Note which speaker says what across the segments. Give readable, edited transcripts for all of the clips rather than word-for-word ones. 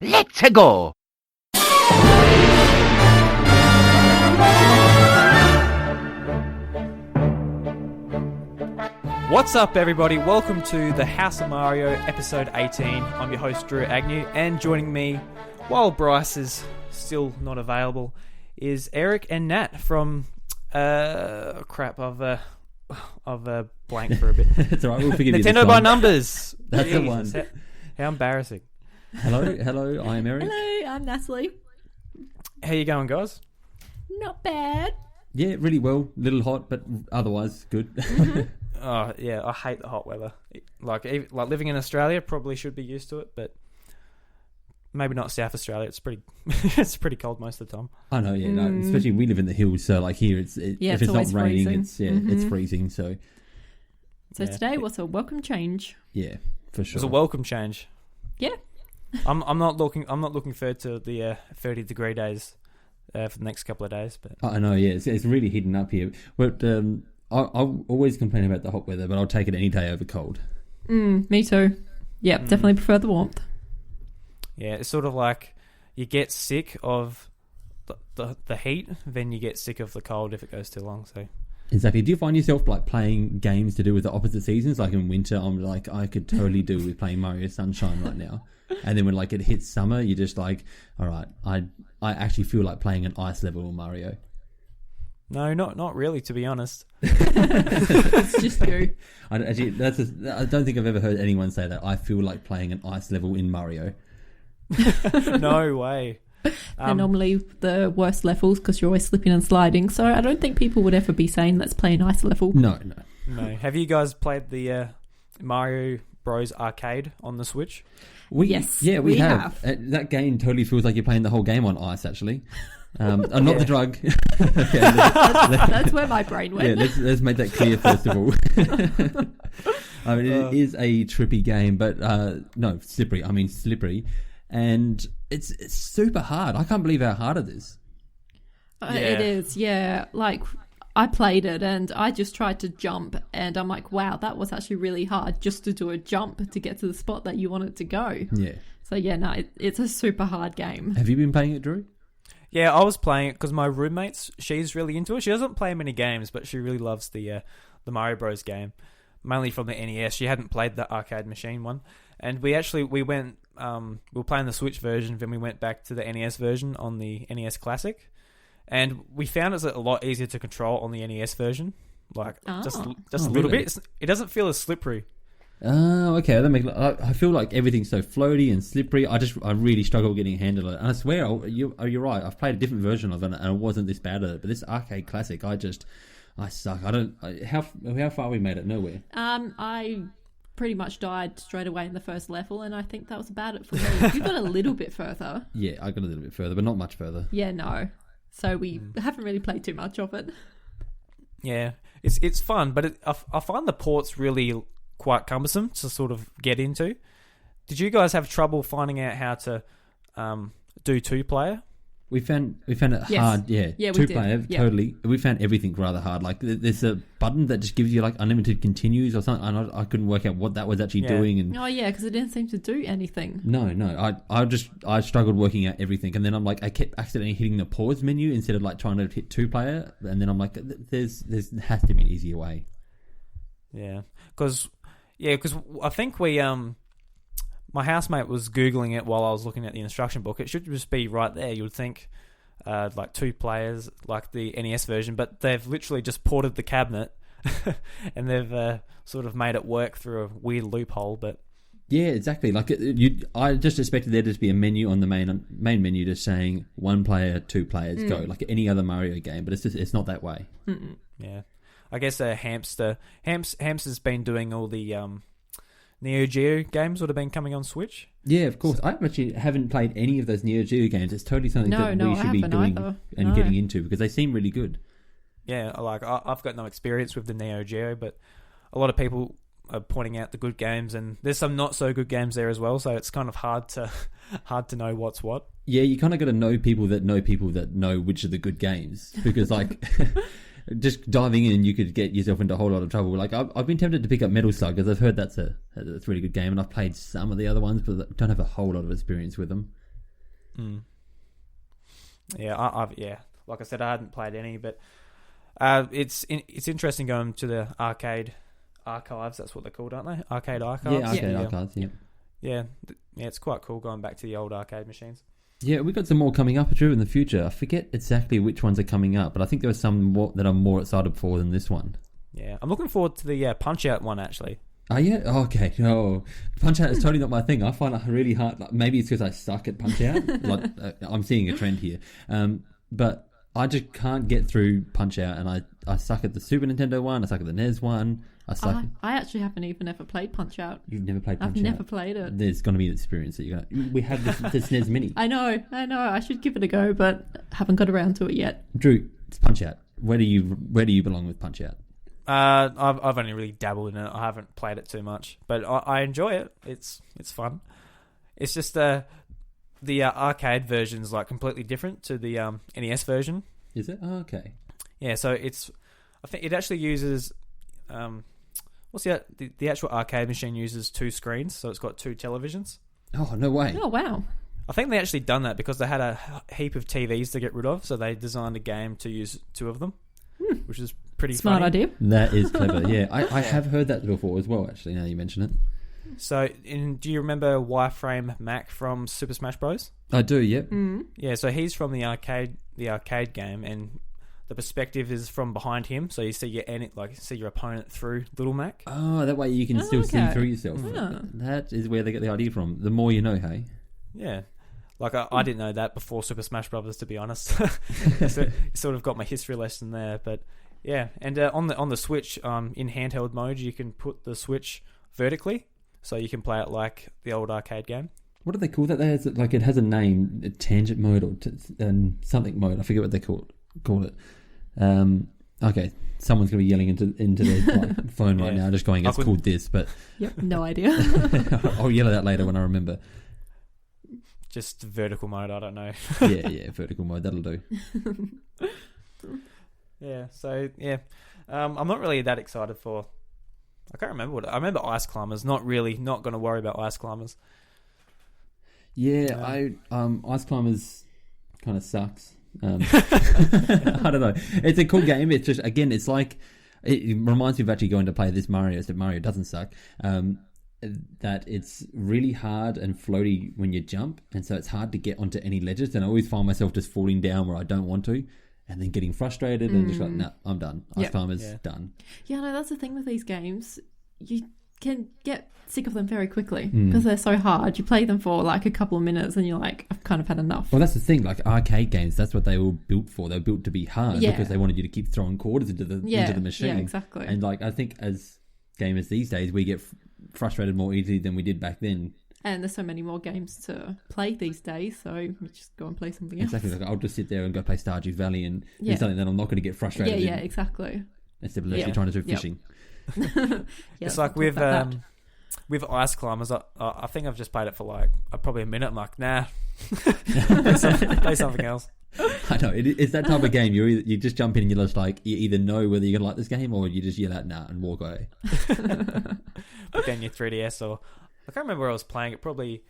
Speaker 1: Let's go!
Speaker 2: What's up, everybody? Welcome to the House of Mario, episode 18. I'm your host, Drew Agnew, and joining me, while Bryce is still not available, is Eric and Nat from... crap, I've blanked for a bit.
Speaker 3: It's alright, we'll forgive you this
Speaker 2: Nintendo by
Speaker 3: time.
Speaker 2: Numbers.
Speaker 3: That's the
Speaker 2: Jesus,
Speaker 3: one.
Speaker 2: How embarrassing.
Speaker 3: Hello, I am Eric.
Speaker 4: Hello, I'm Natalie.
Speaker 2: How you going, guys?
Speaker 4: Not bad.
Speaker 3: Yeah, really well. Little hot, but otherwise good.
Speaker 2: Oh, yeah, I hate the hot weather. Like living in Australia, probably should be used to it, but maybe not South Australia. It's pretty it's pretty cold most of the time.
Speaker 3: I know, yeah. No, especially we live in the hills, so like here, if it's not
Speaker 4: always
Speaker 3: raining,
Speaker 4: freezing.
Speaker 3: it's freezing. So
Speaker 4: So today was a welcome change.
Speaker 3: yeah, for sure.
Speaker 2: It's a welcome change.
Speaker 4: Yeah.
Speaker 2: I'm not looking forward to the 30-degree days for the next couple of days. But
Speaker 3: I know, yeah. It's really heating up here. But I always complain about the hot weather, but I'll take it any day over cold.
Speaker 4: Me too. Yeah, definitely prefer the warmth.
Speaker 2: yeah, it's sort of like you get sick of the heat, then you get sick of the cold if it goes too long. So
Speaker 3: Exactly. Do you find yourself like playing games to do with the opposite seasons? Like in winter, I'm like, I could totally do with playing Mario Sunshine right now. And then when like it hits summer, you're just like, all right, I actually feel like playing an ice level Mario.
Speaker 2: no, not really, to be honest.
Speaker 4: It's just you.
Speaker 3: I don't think I've ever heard anyone say that. I feel like playing an ice level in Mario.
Speaker 2: No way.
Speaker 4: They're normally the worst levels because you're always slipping and sliding. So I don't think people would ever be saying let's play an ice level.
Speaker 3: No.
Speaker 2: No. Have you guys played the Mario Bros. Arcade on the Switch?
Speaker 4: Yes,
Speaker 3: Yeah, we
Speaker 4: we
Speaker 3: have.
Speaker 4: have.
Speaker 3: That game totally feels like you're playing the whole game on ice, actually. Not the drug. Okay,
Speaker 4: That's where my brain went.
Speaker 3: yeah, let's make that clear first of all. I mean, it is a trippy game, but no, slippery. I mean, slippery, and it's super hard. I can't believe how hard it is.
Speaker 4: It is, yeah. Like, I played it and I just tried to jump and I'm like, wow, that was actually really hard just to do a jump to get to the spot that you wanted to go.
Speaker 3: Yeah.
Speaker 4: So, yeah, no, it's a super hard game.
Speaker 3: Have you been playing it, Drew?
Speaker 2: Yeah, I was playing it because my roommate, she's really into it. She doesn't play many games, but she really loves the Mario Bros. Game, mainly from the NES. She hadn't played the arcade machine one, and we were playing the Switch version, then we went back to the NES version on the NES Classic, and we found it's a lot easier to control on the NES version, like just a little
Speaker 3: really?
Speaker 2: bit. It doesn't feel as slippery.
Speaker 3: Oh, okay. That makes. I feel like everything's so floaty and slippery. I really struggle getting a handle on it. And I swear, you're right. I've played a different version of it, and it wasn't this bad at it. But this arcade classic, I suck. How far we made it? Nowhere.
Speaker 4: I pretty much died straight away in the first level, and I think that was about it for me. You got a little bit further.
Speaker 3: Yeah, I got a little bit further, but not much further.
Speaker 4: Yeah, no. So we haven't really played too much of it.
Speaker 2: Yeah, it's fun, but I find the ports really quite cumbersome to sort of get into. Did you guys have trouble finding out how to do 2-player?
Speaker 3: We found it hard. Yeah,
Speaker 4: Yeah, we did.
Speaker 3: 2-player,
Speaker 4: Yeah.
Speaker 3: totally. We found everything rather hard. Like there's a button that just gives you like unlimited continues or something. And I couldn't work out what that was actually doing. And
Speaker 4: Oh, yeah, because it didn't seem to do anything.
Speaker 3: no, I struggled working out everything. And then I'm like, I kept accidentally hitting the pause menu instead of like trying to hit 2-player. And then I'm like, there has to be an easier way.
Speaker 2: Yeah, because I think we my housemate was Googling it while I was looking at the instruction book. It should just be right there. You would think like 2 players, like the NES version, but they've literally just ported the cabinet and they've sort of made it work through a weird loophole. But
Speaker 3: Yeah, exactly. Like I just expected there to just be a menu on the main menu just saying 1 player, 2 players, go, like any other Mario game. But it's not that way.
Speaker 2: yeah, I guess Hamster's been doing all the Neo Geo games that have been coming on Switch.
Speaker 3: Yeah, of course. I actually haven't played any of those Neo Geo games. It's totally something that we should be doing and getting into because they seem really good.
Speaker 2: Yeah, like I've got no experience with the Neo Geo, but a lot of people are pointing out the good games, and there's some not so good games there as well. So it's kind of hard to know what's what.
Speaker 3: Yeah, you kind of got to know people that know which are the good games because like. Just diving in, you could get yourself into a whole lot of trouble. Like I've been tempted to pick up Metal Slug because I've heard that's a really good game, and I've played some of the other ones, but don't have a whole lot of experience with them.
Speaker 2: Mm. Yeah, like I said, I hadn't played any, but it's interesting going to the arcade archives. That's what they're called, aren't they? Arcade archives.
Speaker 3: Yeah, arcade archives. Yeah.
Speaker 2: Yeah, it's quite cool going back to the old arcade machines.
Speaker 3: Yeah, we've got some more coming up, Drew, in the future. I forget exactly which ones are coming up, but I think there are some more that I'm more excited for than this one.
Speaker 2: Yeah, I'm looking forward to the Punch-Out one, actually.
Speaker 3: Oh, yeah? Oh, okay. Oh, Punch-Out is totally not my thing. I find it really hard. Like, maybe it's because I suck at Punch-Out. I'm seeing a trend here. But I just can't get through Punch-Out, and I suck at the Super Nintendo one. I suck at the NES one.
Speaker 4: I actually haven't even ever played Punch-Out.
Speaker 3: You've never played Punch-Out?
Speaker 4: I've never played it.
Speaker 3: There's going to be an experience that you're going to... We have this SNES Mini.
Speaker 4: I know. I should give it a go, but haven't got around to it yet.
Speaker 3: Drew, it's Punch-Out. Where do you belong with Punch-Out?
Speaker 2: I've only really dabbled in it. I haven't played it too much, but I enjoy it. It's fun. It's just the arcade version is like completely different to the NES version.
Speaker 3: Is it? Oh, okay.
Speaker 2: Yeah, so I think it actually uses the actual arcade machine uses 2 screens, so it's got 2 televisions.
Speaker 3: Oh, no way.
Speaker 4: Oh, wow.
Speaker 2: I think they actually done that because they had a heap of TVs to get rid of, so they designed a game to use 2 of them, which is pretty
Speaker 4: smart
Speaker 2: funny.
Speaker 4: idea.
Speaker 3: That is clever. Yeah, I have heard that before as well. Actually, now you mention it.
Speaker 2: So, do you remember Wireframe Mac from Super Smash Bros?
Speaker 3: I do. Yep.
Speaker 4: Mm.
Speaker 2: Yeah, so he's from the arcade game, and the perspective is from behind him, so you see your opponent through Little Mac.
Speaker 3: Oh, that way you can still see through yourself.
Speaker 4: Yeah.
Speaker 3: That is where they get the idea from. The more you know, hey.
Speaker 2: Yeah. Like, I didn't know that before Super Smash Brothers, to be honest. So it sort of got my history lesson there. But, yeah. And on the Switch, in handheld mode, you can put the Switch vertically, so you can play it like the old arcade game.
Speaker 3: What do they call that? It has a name, a tangent mode or something mode. I forget what they call it. Okay, someone's going to be yelling into their phone right now, just going, it's called this, but...
Speaker 4: Yep, no idea.
Speaker 3: I'll yell at that later when I remember.
Speaker 2: Just vertical mode, I don't know.
Speaker 3: yeah, vertical mode, that'll do.
Speaker 2: Yeah, so, yeah. I'm not really that excited for... I can't remember I remember Ice Climbers, not going to worry about Ice Climbers.
Speaker 3: Yeah, Ice Climbers kind of sucks. I don't know. It's a cool game. It's just, again, it's like... It reminds me of actually going to play this Mario, except Mario doesn't suck. That it's really hard and floaty when you jump, and so it's hard to get onto any ledges, and I always find myself just falling down where I don't want to, and then getting frustrated and just like, nah, I'm done. Ice Climbers, done.
Speaker 4: Yeah, no, that's the thing with these games. You can get sick of them very quickly because they're so hard. You play them for like a couple of minutes and you're like, I've kind of had enough.
Speaker 3: Well, that's the thing. Like arcade games, that's what they were built for. They were built to be hard because they wanted you to keep throwing quarters into the machine.
Speaker 4: Yeah, exactly.
Speaker 3: And like, I think as gamers these days, we get frustrated more easily than we did back then.
Speaker 4: And there's so many more games to play these days, so we just go and play something else.
Speaker 3: Exactly. Like, I'll just sit there and go play Stardew Valley and do something that I'm not going to get frustrated in.
Speaker 4: Yeah, exactly.
Speaker 3: Instead of actually trying to do fishing.
Speaker 2: It's like with Ice Climbers, I think I've just played it for like probably a minute. I'm like, nah, play something else.
Speaker 3: I know, it's that type of game. You just jump in and you're just like, you either know whether you're going to like this game or you just yell out nah and walk away.
Speaker 2: But then your 3DS, or I can't remember where I was playing it. Probably,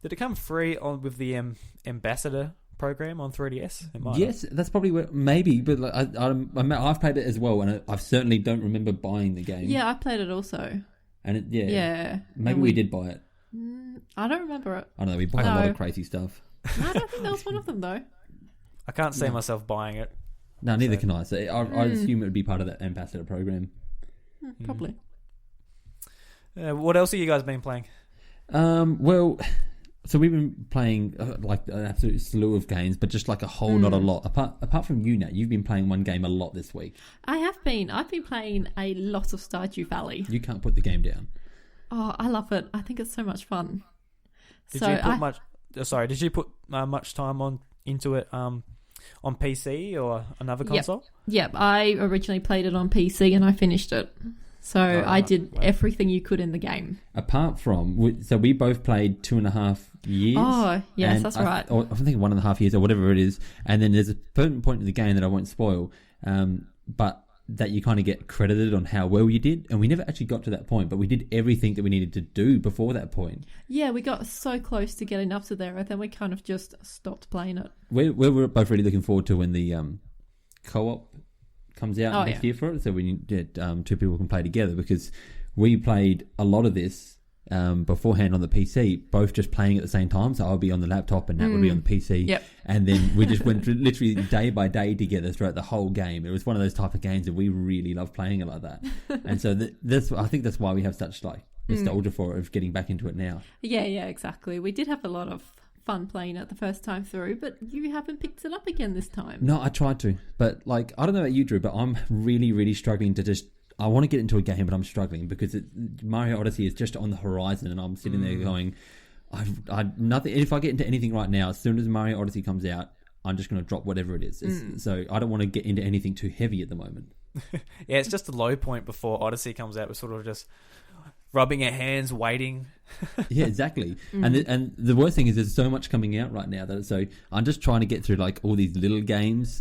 Speaker 2: did it come free with the Ambassador program on 3DS?
Speaker 3: Yes, that's probably where, maybe, but like, I've played it as well, and I certainly don't remember buying the game.
Speaker 4: Yeah, I played it also.
Speaker 3: And
Speaker 4: yeah,
Speaker 3: maybe we did buy it.
Speaker 4: I don't remember it.
Speaker 3: I don't know, we bought a lot of crazy stuff.
Speaker 4: I don't think that was one of them though.
Speaker 2: I can't see myself buying it.
Speaker 3: No, neither can I. So I assume it would be part of that Ambassador program.
Speaker 4: Probably.
Speaker 2: What else have you guys been playing?
Speaker 3: Well, so we've been playing like an absolute slew of games, but just like a whole not a lot. Apart from you, Nat, you've been playing one game a lot this week.
Speaker 4: I have been. I've been playing a lot of Stardew Valley.
Speaker 3: You can't put the game down.
Speaker 4: Oh, I love it. I think it's so much fun.
Speaker 2: Did you put much time into it on PC or another console?
Speaker 4: Yep. I originally played it on PC and I finished it. So I did everything you could in the game. Apart from,
Speaker 3: we both played 2.5 years.
Speaker 4: Oh, yes, that's right.
Speaker 3: I'm thinking 1.5 years or whatever it is. And then there's a certain point in the game that I won't spoil. But that you kind of get credited on how well you did, and we never actually got to that point, but we did everything that we needed to do before that point.
Speaker 4: Yeah, we got so close to getting up to there, and then we kind of just stopped playing it.
Speaker 3: We're both really looking forward to when the co-op comes out next year for it, so we get two people can play together, because we played a lot of this beforehand on the PC, both just playing at the same time. So I'll be on the laptop and Nat would be on the PC.
Speaker 4: Yep.
Speaker 3: And then we just went through literally day by day together throughout the whole game. It was one of those type of games that we really love playing it like that. And so I think that's why we have such like nostalgia for it, of getting back into it now. Yeah,
Speaker 4: exactly. We did have a lot of fun playing it the first time through, but you haven't picked it up again this time.
Speaker 3: No, I tried to, but like, I don't know about you, Drew, but I'm really, really struggling to just, I want to get into a game, but I'm struggling because Mario Odyssey is just on the horizon, and I'm sitting there going, nothing. If I get into anything right now, as soon as Mario Odyssey comes out, I'm just going to drop whatever it is. So I don't want to get into anything too heavy at the moment.
Speaker 2: Yeah, it's just a low point before Odyssey comes out. We're sort of just rubbing our hands, waiting.
Speaker 3: Yeah, exactly. And the worst thing is there's so much coming out right now so I'm just trying to get through like all these little games.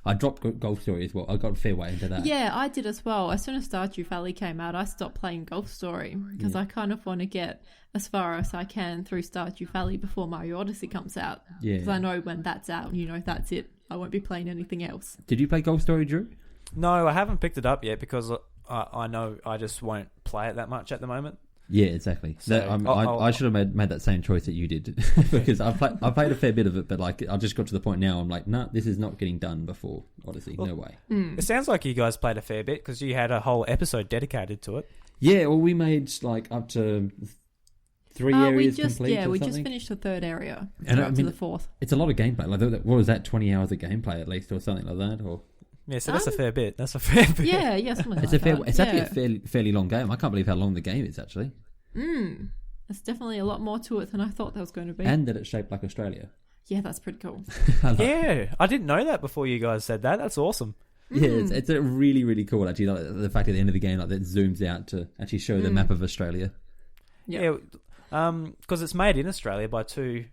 Speaker 3: I dropped Golf Story as well. I got a fair way into that.
Speaker 4: Yeah, I did as well. As soon as Stardew Valley came out, I stopped playing Golf Story because I kind of want to get as far as I can through Stardew Valley before Mario Odyssey comes out. Yeah, because I know when that's out, that's it. I won't be playing anything else.
Speaker 3: Did you play Golf Story, Drew?
Speaker 2: No, I haven't picked it up yet because I know I just won't play it that much at the moment.
Speaker 3: Yeah, exactly. So I should have made that same choice that you did because I played a fair bit of it, but like I just got to the point now I'm like, no, this is not getting done before Odyssey. No way.
Speaker 2: It sounds like you guys played a fair bit because you had a whole episode dedicated to it.
Speaker 3: Yeah, well, we made like up to 3 areas complete.
Speaker 4: Yeah, we
Speaker 3: something.
Speaker 4: just finished the third area.
Speaker 3: And
Speaker 4: up to the fourth.
Speaker 3: It's a lot of gameplay. Like, what was that? 20 hours of gameplay at least, or something like that, or.
Speaker 2: Yeah, so that's a fair bit. That's a fair bit.
Speaker 4: Yeah, something
Speaker 3: it's
Speaker 4: like that.
Speaker 3: It's actually a fairly long game. I can't believe how long the game is, actually.
Speaker 4: There's definitely a lot more to it than I thought there was going to be.
Speaker 3: And that it's shaped like Australia.
Speaker 4: Yeah, that's pretty cool.
Speaker 2: Yeah, I didn't know that before you guys said that. That's awesome.
Speaker 3: Yeah, it's a really, really cool, actually. Like, the fact at the end of the game, like, that zooms out to actually show the map of Australia.
Speaker 2: Yeah, because it's made in Australia by two...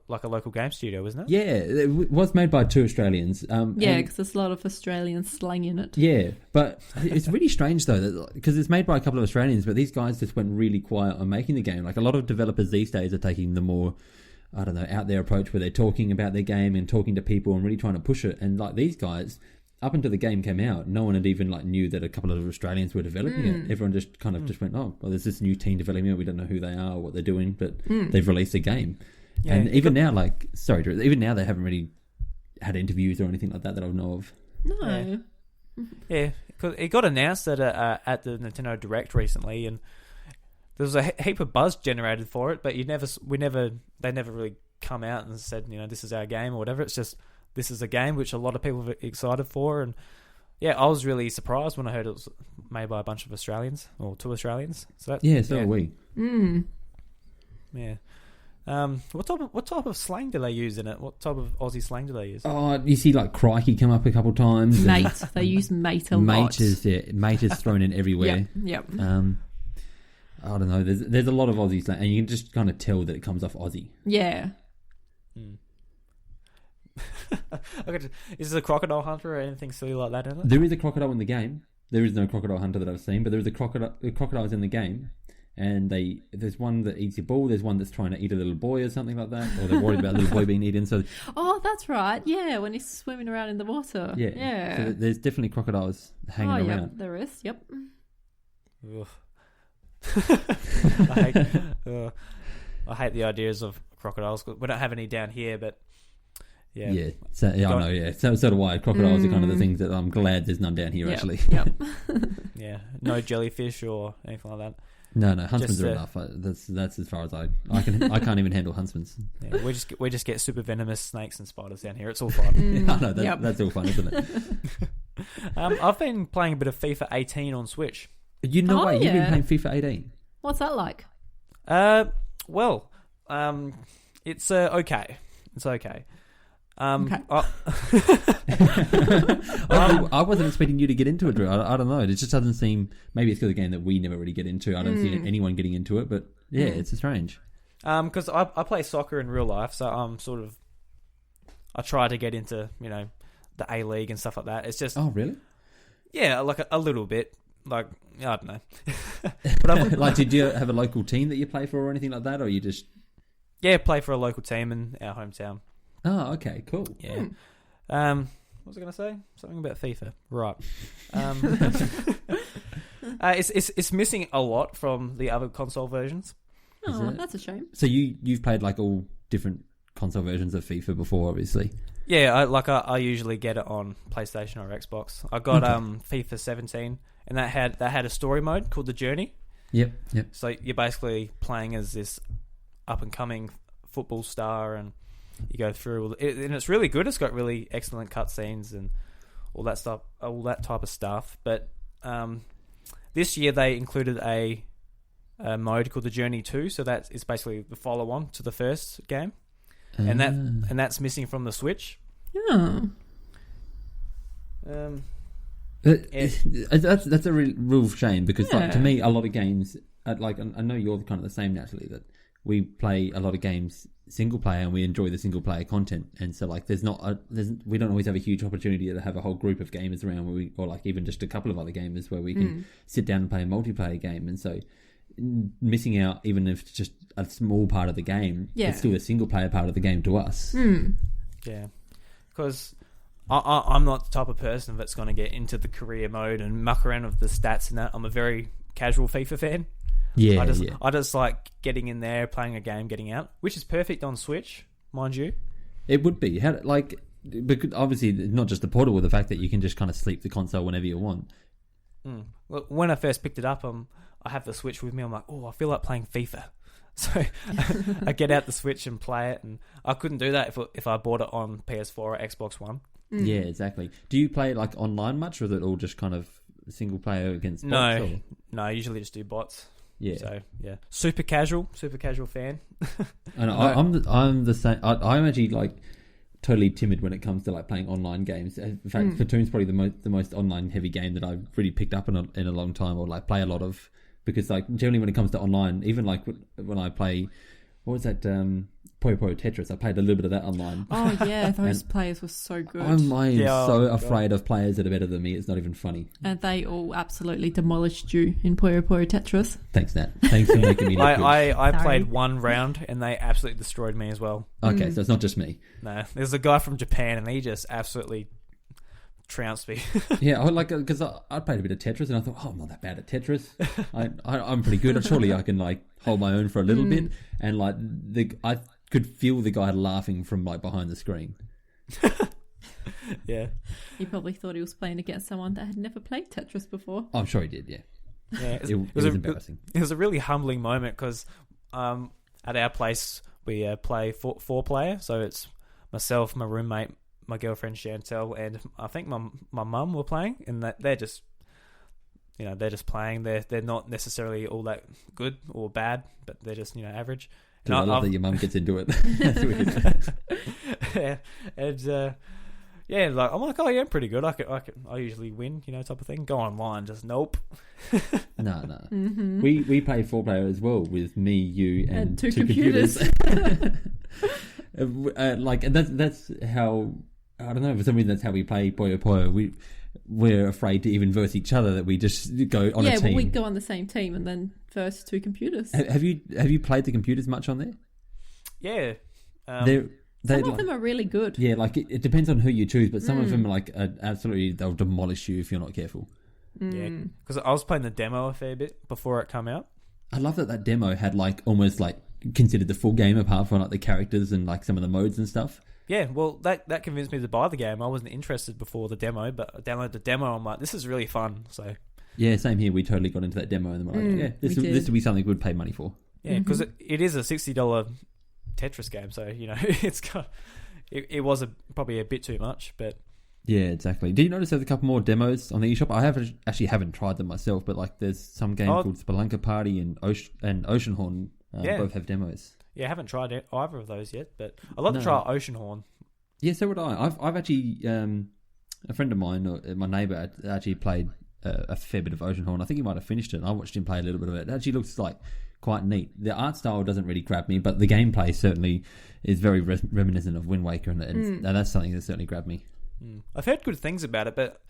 Speaker 2: like a local game studio, isn't it?
Speaker 3: Yeah, it was made by two Australians.
Speaker 4: Because there's a lot of Australian slang in it.
Speaker 3: Yeah, but it's really strange though, because it's made by a couple of Australians, but these guys just went really quiet on making the game. Like, a lot of developers these days are taking the more, I don't know, out there approach where they're talking about their game and talking to people and really trying to push it. And like these guys, up until the game came out, no one had even like knew that a couple of Australians were developing it. Everyone just kind of just went, oh, well, there's this new team developing it. We don't know who they are or what they're doing, but they've released a game. Yeah, and even now, like, sorry, Drew, even now they haven't really had interviews or anything like that I know of.
Speaker 4: No.
Speaker 2: Yeah, because it got announced at the Nintendo Direct recently, and there was a heap of buzz generated for it, but they never really come out and said, this is our game or whatever. It's just, this is a game which a lot of people are excited for, and yeah, I was really surprised when I heard it was made by a bunch of Australians, or two Australians. So
Speaker 3: are we.
Speaker 2: Yeah. What type of slang do they use in it? What type of Aussie slang do they use?
Speaker 3: Oh, you see like crikey come up a couple times.
Speaker 4: Mate. They use mate a lot.
Speaker 3: Mate is thrown in everywhere.
Speaker 4: Yep.
Speaker 3: I don't know. There's a lot of Aussie slang, and you can just kind of tell that it comes off Aussie.
Speaker 4: Yeah.
Speaker 2: Is there a crocodile hunter or anything silly like that in it?
Speaker 3: There is a crocodile in the game. There is no crocodile hunter that I've seen, but there is a crocodiles in the game. And there's one that eats your ball. There's one that's trying to eat a little boy or something like that, or they're worried about a little boy being eaten. So,
Speaker 4: that's right. Yeah, when he's swimming around in the water. Yeah.
Speaker 3: So there's definitely crocodiles hanging around.
Speaker 4: Yeah, there is. Yep.
Speaker 2: I hate the ideas of crocodiles. We don't have any down here, but yeah.
Speaker 3: Yeah. So I know. Yeah. So do I. Crocodiles are kind of the things that I'm glad there's none down here. Actually.
Speaker 4: Yep.
Speaker 2: Yeah. No jellyfish or anything like that.
Speaker 3: No, huntsmans are enough. That's as far as I can't even handle huntsmans.
Speaker 2: Yeah, we just get super venomous snakes and spiders down here. It's all fun.
Speaker 3: I know that's all fun, isn't it?
Speaker 2: I've been playing a bit of FIFA 18 on Switch.
Speaker 3: You've been playing FIFA 18.
Speaker 4: What's that like?
Speaker 2: It's okay. It's okay.
Speaker 4: Okay.
Speaker 3: I wasn't expecting you to get into it, Drew. I don't know. It just doesn't seem... Maybe it's because of a game that we never really get into. I don't see anyone getting into it, but yeah, it's strange.
Speaker 2: Because I play soccer in real life, so I'm sort of... I try to get into, the A-League and stuff like that. It's just...
Speaker 3: Oh, really?
Speaker 2: Yeah, like a little bit. Like, I don't know. But
Speaker 3: like, did you have a local team that you play for or anything like that, or you just?
Speaker 2: Yeah, play for a local team in our hometown.
Speaker 3: Oh, okay, cool.
Speaker 2: Yeah. What was I going to say? Something about FIFA. Right. It's missing a lot from the other console versions.
Speaker 4: Oh, that's a shame.
Speaker 3: So you've played like all different console versions of FIFA before, obviously.
Speaker 2: Yeah, I usually get it on PlayStation or Xbox. I got FIFA 17, and that had a story mode called The Journey.
Speaker 3: Yep.
Speaker 2: So you're basically playing as this up and coming football star, and you go through and it's really good. It's got really excellent cutscenes and all that stuff, all that type of stuff. But this year they included a mode called The Journey 2, so that is basically the follow-on to the first game, and that's missing from the Switch.
Speaker 4: Yeah.
Speaker 3: That's a real shame because, like, to me, a lot of games, like, I know you're kind of the same, Natalie, that we play a lot of games single player and we enjoy the single player content, and so like we don't always have a huge opportunity to have a whole group of gamers around or like even just a couple of other gamers where we can sit down and play a multiplayer game, and so missing out, even if it's just a small part of the game, it's still a single player part of the game to us.
Speaker 2: Yeah, because I'm not the type of person that's going to get into the career mode and muck around with the stats and that. I'm a very casual FIFA fan. I just like getting in there, playing a game, getting out, which is perfect on Switch, mind you.
Speaker 3: It would be because obviously not just the portal, with the fact that you can just kind of sleep the console whenever you want.
Speaker 2: Well, when I first picked it up, I have the Switch with me. I'm like, oh, I feel like playing FIFA, so I get out the Switch and play it. And I couldn't do that if I bought it on PS4 or Xbox One.
Speaker 3: Yeah, exactly. Do you play like online much, or is it all just kind of single player against bots?
Speaker 2: No, I usually just do bots.
Speaker 3: Yeah.
Speaker 2: So yeah, super casual fan.
Speaker 3: And I'm the same. I'm actually like totally timid when it comes to like playing online games. In fact, Splatoon's probably the most online heavy game that I've really picked up in a long time, or like play a lot of, because like generally when it comes to online, even like when I play, what was that? Puyo Puyo Tetris. I played a little bit of that online.
Speaker 4: Oh yeah, those players were so good.
Speaker 3: I'm so afraid of players that are better than me. It's not even funny.
Speaker 4: And they all absolutely demolished you in Puyo Puyo Tetris.
Speaker 3: Thanks, Nat. Thanks for making me look good.
Speaker 2: I played one round and they absolutely destroyed me as well.
Speaker 3: Okay, so it's not just me. No,
Speaker 2: there's a guy from Japan and he just absolutely trounced me.
Speaker 3: Yeah, because I played a bit of Tetris and I thought, I'm not that bad at Tetris. I'm pretty good. Surely I can like hold my own for a little bit. And like I could feel the guy laughing from like behind the screen.
Speaker 2: Yeah.
Speaker 4: He probably thought he was playing against someone that had never played Tetris before.
Speaker 3: I'm sure he did, yeah.
Speaker 2: Yeah,
Speaker 3: it was embarrassing.
Speaker 2: It was a really humbling moment because at our place we play four player, so it's myself, my roommate, my girlfriend Chantel, and I think my mum were playing, and that they're just playing. They're not necessarily all that good or bad, but they're just average.
Speaker 3: Dude, I love that your mum gets into it. That's weird.
Speaker 2: Yeah, and like I'm like, oh yeah, I'm pretty good. I usually win, type of thing. Go online, just nope.
Speaker 3: No. Mm-hmm. We play 4-player as well with me, you, and two computers. And that's how, I don't know, for some reason that's how we play Puyo Puyo. We're afraid to even verse each other, that we just go on a team.
Speaker 4: Yeah, well, we go on the same team and then verse two computers.
Speaker 3: Have you played the computers much on there?
Speaker 2: Yeah.
Speaker 4: Some of them are really good.
Speaker 3: Yeah, like it depends on who you choose, but some of them are like absolutely, they'll demolish you if you're not careful.
Speaker 2: Yeah, because I was playing the demo a fair bit before it came out.
Speaker 3: I love that demo had like almost like considered the full game apart from like the characters and like some of the modes and stuff.
Speaker 2: Yeah, well, that convinced me to buy the game. I wasn't interested before the demo, but I downloaded the demo. I'm like, this is really fun. So yeah,
Speaker 3: same here. We totally got into that demo, and we're like, this would be something we'd pay money for.
Speaker 2: Yeah, because it is a $60 Tetris game, so it was probably a bit too much, but
Speaker 3: yeah, exactly. Did you notice there's a couple more demos on the eShop? I haven't tried them myself, but like there's some game called Spelunker Party and Oceanhorn both have demos.
Speaker 2: Yeah, I haven't tried either of those yet, but I'd love to try Oceanhorn.
Speaker 3: Yeah, so would I. I've actually a friend of mine, my neighbour, actually played a fair bit of Oceanhorn. I think he might have finished it, and I watched him play a little bit of it. It actually looks like quite neat. The art style doesn't really grab me, but the gameplay certainly is very reminiscent of Wind Waker, and that's something that certainly grabbed me.
Speaker 2: I've heard good things about it, but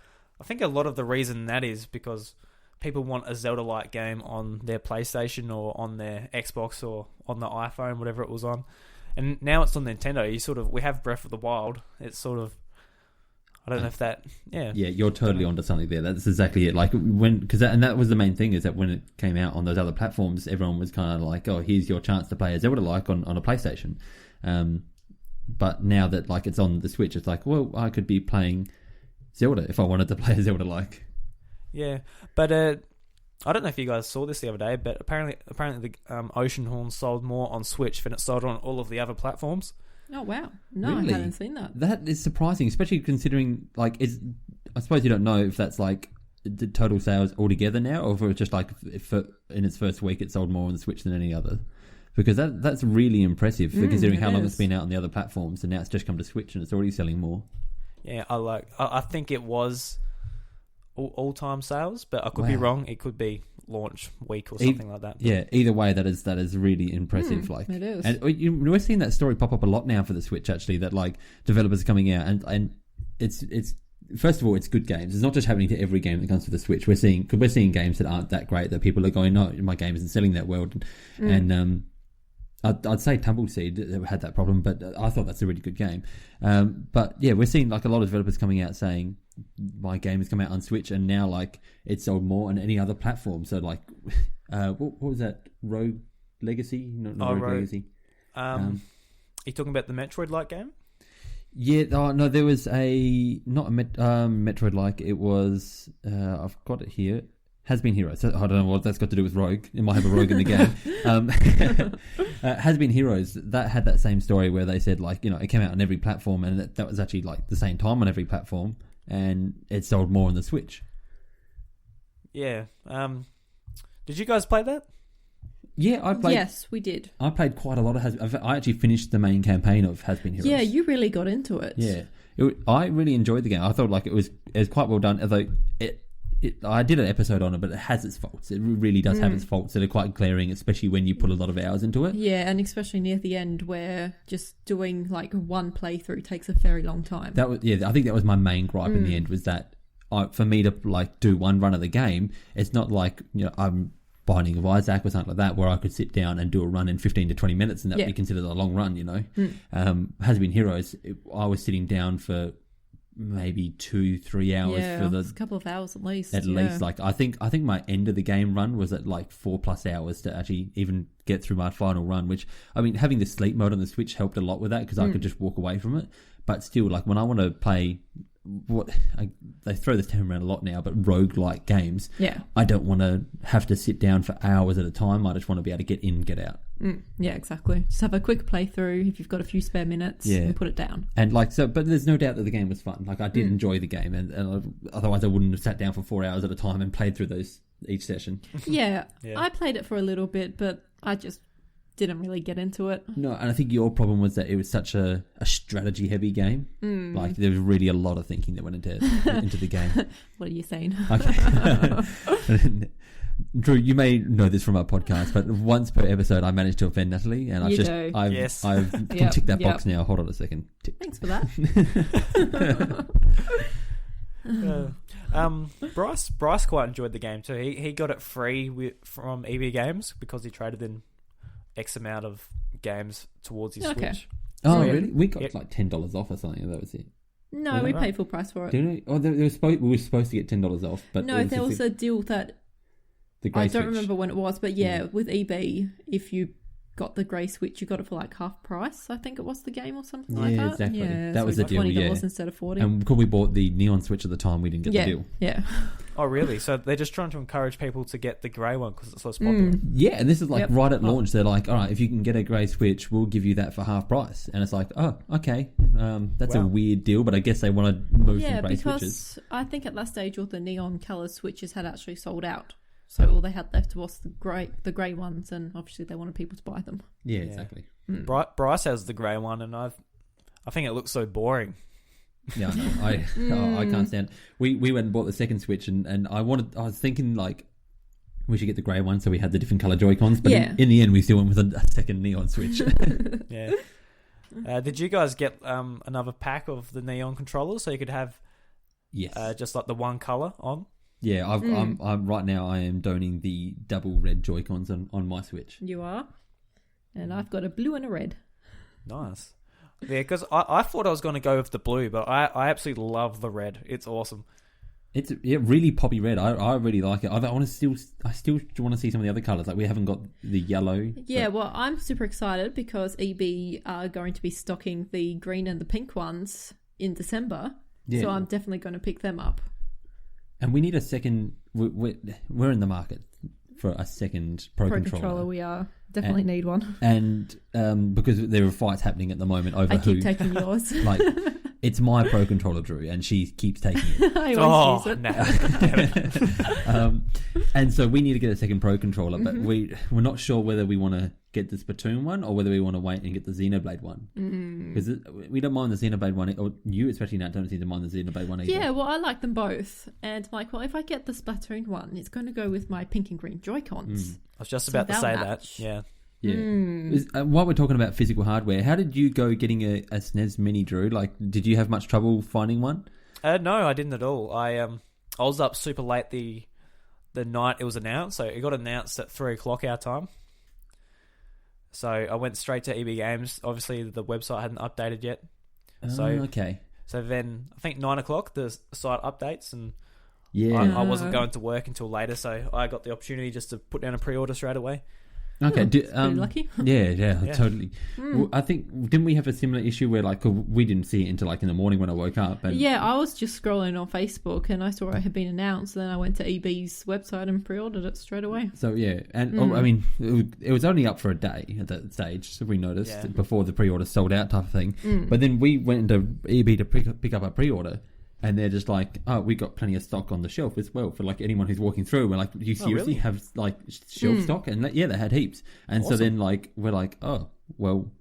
Speaker 2: I think a lot of the reason that is because people want a Zelda-like game on their PlayStation or on their Xbox or on the iPhone, whatever it was on. And now it's on Nintendo. We have Breath of the Wild. It's sort of, I don't know if that, yeah.
Speaker 3: Yeah, you're totally onto something there. That's exactly it. Like and that was the main thing, is that when it came out on those other platforms, everyone was kind of like, oh, here's your chance to play a Zelda-like on a PlayStation. But now that like it's on the Switch, it's like, well, I could be playing Zelda if I wanted to play a Zelda-like.
Speaker 2: Yeah, but I don't know if you guys saw this the other day, but apparently the Oceanhorn sold more on Switch than it sold on all of the other platforms.
Speaker 4: Oh wow! No,
Speaker 3: Really?
Speaker 4: I hadn't seen that.
Speaker 3: That is surprising, especially considering like I suppose you don't know if that's like the total sales altogether now, or if it's just like in its first week it sold more on the Switch than any other. Because that's really impressive, considering how long it's been out on the other platforms, and now it's just come to Switch and it's already selling more.
Speaker 2: Yeah, I think it was all-time sales, but I could be wrong. It could be launch week or something like that.
Speaker 3: Yeah, either way, that is really impressive.
Speaker 4: It is.
Speaker 3: And we're seeing that story pop up a lot now for the Switch, actually, that like developers are coming out, and it's first of all, it's good games. It's not just happening to every game that comes to the Switch. We're seeing games that aren't that great, that people are going, no, my game isn't selling that well, and I'd say Tumbleseed had that problem, but I thought that's a really good game. But yeah, we're seeing like a lot of developers coming out saying my game has come out on Switch, and now like it's sold more on any other platform. So like, what was that? Rogue Legacy? Not Rogue Legacy.
Speaker 2: Are you talking about the Metroid-like game?
Speaker 3: Yeah. Oh, no, there was not a Metroid-like. It was. I've got it here. Has Been Heroes. I don't know what that's got to do with Rogue. It might have a Rogue in the game. Has Been Heroes. That had that same story where they said like, it came out on every platform, and that was actually like the same time on every platform, and it sold more on the Switch.
Speaker 2: Yeah. Did you guys play that?
Speaker 3: Yeah, I played.
Speaker 4: Yes, we did.
Speaker 3: I played quite a lot of I actually finished the main campaign of Has Been Heroes.
Speaker 4: Yeah, you really got into it.
Speaker 3: Yeah, I really enjoyed the game. I thought like it was quite well done. Although I did an episode on it, but it has its faults. It really does have its faults that are quite glaring, especially when you put a lot of hours into it.
Speaker 4: Yeah, and especially near the end, where just doing like one playthrough takes a very long time.
Speaker 3: I think that was my main gripe in the end, was that for me to like do one run of the game, it's not like I'm Binding of Isaac or something like that, where I could sit down and do a run in 15 to 20 minutes, and that would be considered a long run. Has Been Heroes. I was sitting down for maybe 2-3 hours for
Speaker 4: a couple of hours at least.
Speaker 3: Like I think my end of the game run was at like 4+ hours to actually even get through my final run, which I mean, having the sleep mode on the Switch helped a lot with that, because I could just walk away from it. But still, like when I want to play they throw this term around a lot now, but roguelike games, I don't want to have to sit down for hours at a time. I just want to be able to get in, get out.
Speaker 4: Yeah, exactly. Just have a quick playthrough if you've got a few spare minutes and put it down.
Speaker 3: And like so, but there's no doubt that the game was fun. Like I did enjoy the game, and otherwise I wouldn't have sat down for 4 hours at a time and played through those each session.
Speaker 4: Yeah, I played it for a little bit, but I just didn't really get into it.
Speaker 3: No, and I think your problem was that it was such a strategy heavy game. Like there was really a lot of thinking that went into the game.
Speaker 4: What are you saying?
Speaker 3: Okay. Drew, you may know this from our podcast, but once per episode I managed to offend Natalie, and I've can tick that box now. Hold on a second. Tick.
Speaker 4: Thanks for that.
Speaker 2: Bryce quite enjoyed the game too. He got it free from EB Games because he traded in X amount of games towards his Switch.
Speaker 3: Oh, really? We got like $10 off or something. That was it.
Speaker 4: No, we paid full price for it.
Speaker 3: Didn't we? Oh, we were supposed to get $10 off, but
Speaker 4: no, there was a deal that I don't remember when it was, but with EB, if you got the grey Switch, you got it for like half price. I think it was the game or something like that.
Speaker 3: Exactly.
Speaker 4: Yeah,
Speaker 3: that was the deal.
Speaker 4: $20 instead of $40.
Speaker 3: And because we bought the Neon Switch at the time, we didn't get the deal.
Speaker 4: Yeah.
Speaker 2: Oh, really? So they're just trying to encourage people to get the grey one because it's less popular.
Speaker 3: Yeah, and this is like right at launch. They're like, all right, if you can get a grey Switch, we'll give you that for half price. And it's like, oh, okay. That's a weird deal, but I guess they want to move some grey Switches.
Speaker 4: I think at that stage all the neon coloured Switches had actually sold out. So all they had left was the grey ones, and obviously they wanted people to buy them.
Speaker 3: Yeah, exactly.
Speaker 2: Bryce has the grey one, and I think it looks so boring.
Speaker 3: Yeah, I can't stand it. We went and bought the second Switch, and I was thinking like we should get the grey one so we had the different colour Joy-Cons, but in the end we still went with a second neon Switch.
Speaker 2: Yeah. Did you guys get another pack of the neon controllers so you could have
Speaker 3: Yes.
Speaker 2: Just like the one color on.
Speaker 3: Yeah, I'm right now. I am donning the double red Joy-Cons on my Switch.
Speaker 4: You are, and I've got a blue and a red.
Speaker 2: Nice. Yeah, because I thought I was going to go with the blue, but I absolutely love the red. It's awesome.
Speaker 3: It's really poppy red. I really like it. I still want to see some of the other colours. Like we haven't got the yellow.
Speaker 4: Yeah, well, I'm super excited because EB are going to be stocking the green and the pink ones in December. Yeah. So I'm definitely going to pick them up.
Speaker 3: And we need a second. We're in the market for a second Pro Controller.
Speaker 4: We are definitely need one.
Speaker 3: And because there are fights happening at the the over
Speaker 4: I keep taking yours.
Speaker 3: Like it's my Pro Controller, Drew, and she keeps taking it.
Speaker 4: I always use
Speaker 3: it. No. And so we need to get a second Pro Controller, but we're not sure whether we want to get the Splatoon one or whether we want to wait and get the Xenoblade one. Because we don't mind the Xenoblade one, or you especially now don't seem to mind the Xenoblade one either.
Speaker 4: Yeah, well, I like them both. And I'm like, well, if I get the Splatoon one, it's going to go with my pink and green Joy-Cons.
Speaker 2: I was just about to say that. Yeah.
Speaker 3: Yeah. While we're talking about physical hardware, how did you go getting a SNES Mini, Drew? Like, did you have much trouble finding one?
Speaker 2: No, I didn't at all. I was up super late the night it was announced, so it got announced at 3:00 our time. So I went straight to EB Games. Obviously, the website hadn't updated yet.
Speaker 3: Okay.
Speaker 2: So then I think 9:00 the site updates, and
Speaker 3: I
Speaker 2: I wasn't going to work until later, so I got the opportunity just to put down a pre-order straight away.
Speaker 3: Okay,
Speaker 4: pretty lucky.
Speaker 3: Yeah, totally. Well, I think didn't we have a similar issue where like we didn't see it until like in the morning when I woke up? And
Speaker 4: yeah, I was just scrolling on Facebook and I saw it had been announced. Then I went to EB's website and pre-ordered it straight away.
Speaker 3: So yeah, and I mean it was only up for a day at that stage, so we noticed before the pre-order sold out type of thing. But then we went into EB to pick up a pre-order. And they're just like, oh, we got plenty of stock on the shelf as well for like anyone who's walking through. We're like, do you seriously have like shelf stock? And they had heaps. And so then like we're like, oh, well,